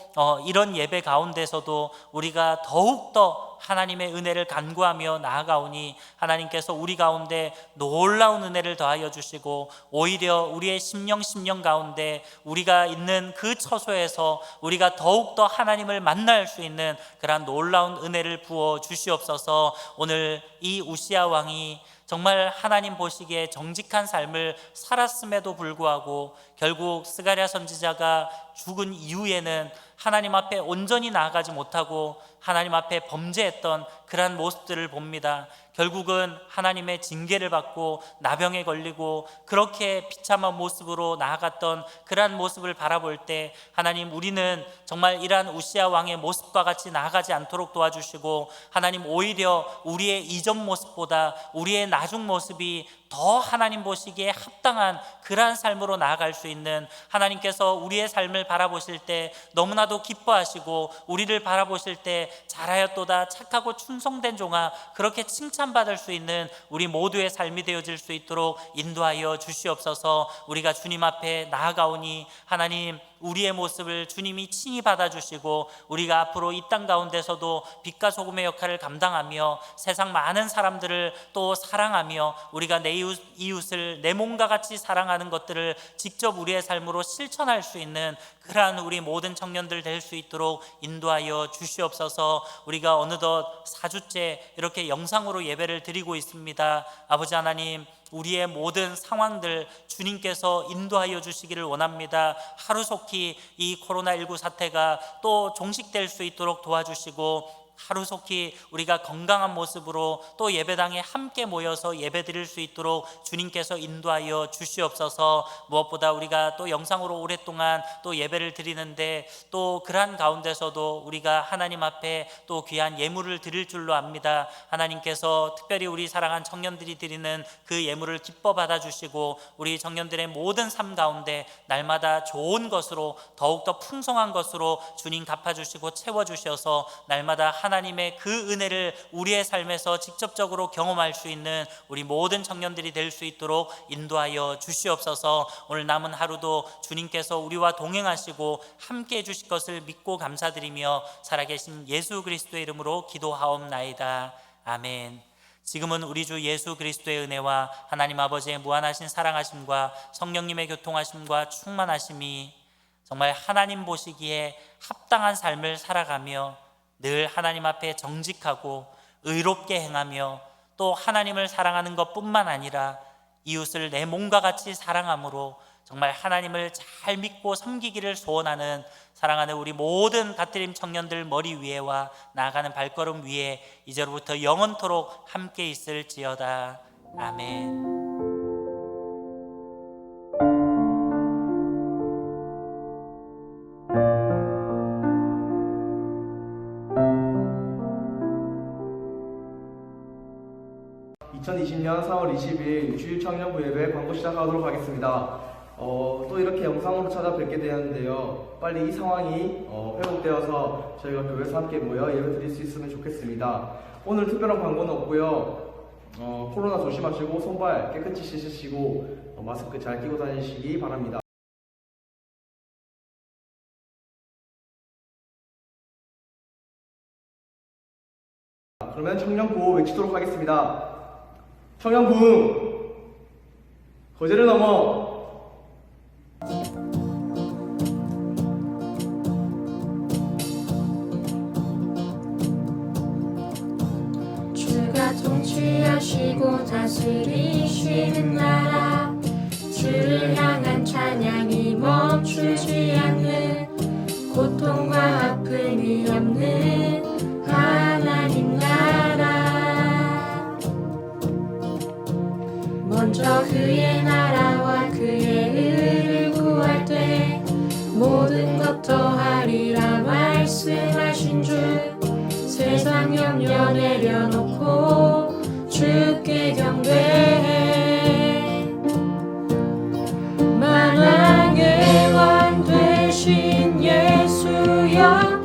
이런 예배 가운데서도 우리가 더욱더 하나님의 은혜를 간구하며 나아가오니 하나님께서 우리 가운데 놀라운 은혜를 더하여 주시고 오히려 우리의 심령 가운데 우리가 있는 그 처소에서 우리가 더욱더 하나님을 만날 수 있는 그러한 놀라운 은혜를 부어 주시옵소서. 오늘 이 우시야 왕이 정말 하나님 보시기에 정직한 삶을 살았음에도 불구하고 결국 스가랴 선지자가 죽은 이후에는 하나님 앞에 온전히 나아가지 못하고 하나님 앞에 범죄했던 그러한 모습들을 봅니다. 결국은 하나님의 징계를 받고 나병에 걸리고 그렇게 비참한 모습으로 나아갔던 그러한 모습을 바라볼 때 하나님, 우리는 정말 이러한 우시야 왕의 모습과 같이 나아가지 않도록 도와주시고 하나님, 오히려 우리의 이전 모습보다 우리의 나중 모습이 더 하나님 보시기에 합당한 그러한 삶으로 나아갈 수 있는, 하나님께서 우리의 삶을 바라보실 때 너무나도 기뻐하시고 우리를 바라보실 때 잘하였도다, 착하고 충성된 종아, 그렇게 칭찬받을 수 있는 우리 모두의 삶이 되어질 수 있도록 인도하여 주시옵소서. 우리가 주님 앞에 나아가오니 하나님, 우리의 모습을 주님이 친히 받아주시고 우리가 앞으로 이 땅 가운데서도 빛과 소금의 역할을 감당하며 세상 많은 사람들을 또 사랑하며 우리가 내 이웃을 내 몸과 같이 사랑하는 것들을 직접 우리의 삶으로 실천할 수 있는 그러한 우리 모든 청년들 될 수 있도록 인도하여 주시옵소서. 우리가 어느덧 4주째 이렇게 영상으로 예배를 드리고 있습니다. 아버지 하나님, 우리의 모든 상황들 주님께서 인도하여 주시기를 원합니다. 하루속히 이 코로나19 사태가 또 종식될 수 있도록 도와주시고 하루속히 우리가 건강한 모습으로 또 예배당에 함께 모여서 예배드릴 수 있도록 주님께서 인도하여 주시옵소서. 무엇보다 우리가 또 영상으로 오랫동안 또 예배를 드리는데 또 그러한 가운데서도 우리가 하나님 앞에 또 귀한 예물을 드릴 줄로 압니다. 하나님께서 특별히 우리 사랑한 청년들이 드리는 그 예물을 기뻐 받아주시고 우리 청년들의 모든 삶 가운데 날마다 좋은 것으로 더욱더 풍성한 것으로 주님 갚아주시고 채워주셔서 날마다 하나님의 그 은혜를 우리의 삶에서 직접적으로 경험할 수 있는 우리 모든 청년들이 될 수 있도록 인도하여 주시옵소서. 오늘 남은 하루도 주님께서 우리와 동행하시고 함께 해주실 것을 믿고 감사드리며 살아계신 예수 그리스도의 이름으로 기도하옵나이다. 아멘. 지금은 우리 주 예수 그리스도의 은혜와 하나님 아버지의 무한하신 사랑하심과 성령님의 교통하심과 충만하심이 정말 하나님 보시기에 합당한 삶을 살아가며 늘 하나님 앞에 정직하고 의롭게 행하며 또 하나님을 사랑하는 것뿐만 아니라 이웃을 내 몸과 같이 사랑함으로 정말 하나님을 잘 믿고 섬기기를 소원하는 사랑하는 우리 모든 갓드림 청년들 머리 위에와 나아가는 발걸음 위에 이제로부터 영원토록 함께 있을지어다. 아멘. 2020년 4월 20일 주일청년부 예배 광고 시작하도록 하겠습니다. 또 이렇게 영상으로 찾아뵙게 되었는데요. 빨리 이 상황이 회복되어서 저희가 교회에서 함께 모여 예배 드릴 수 있으면 좋겠습니다. 오늘 특별한 광고는 없고요. 코로나 조심하시고 손발 깨끗이 씻으시고 마스크 잘 끼고 다니시기 바랍니다. 그러면 청년구호 외치도록 하겠습니다. 청년부 거제를 넘어 주가 종 통치하시고 다스리시는 나라 주를 향한 찬양이 멈추지 않는 고통과 아픔이 없는 하나님 나라 먼저 그의 나라와 그의 의를 구할 때 모든 것 더하리라 말씀하신 주 세상 염려 내려놓고 주께 경배해 만왕의 왕 되신 예수여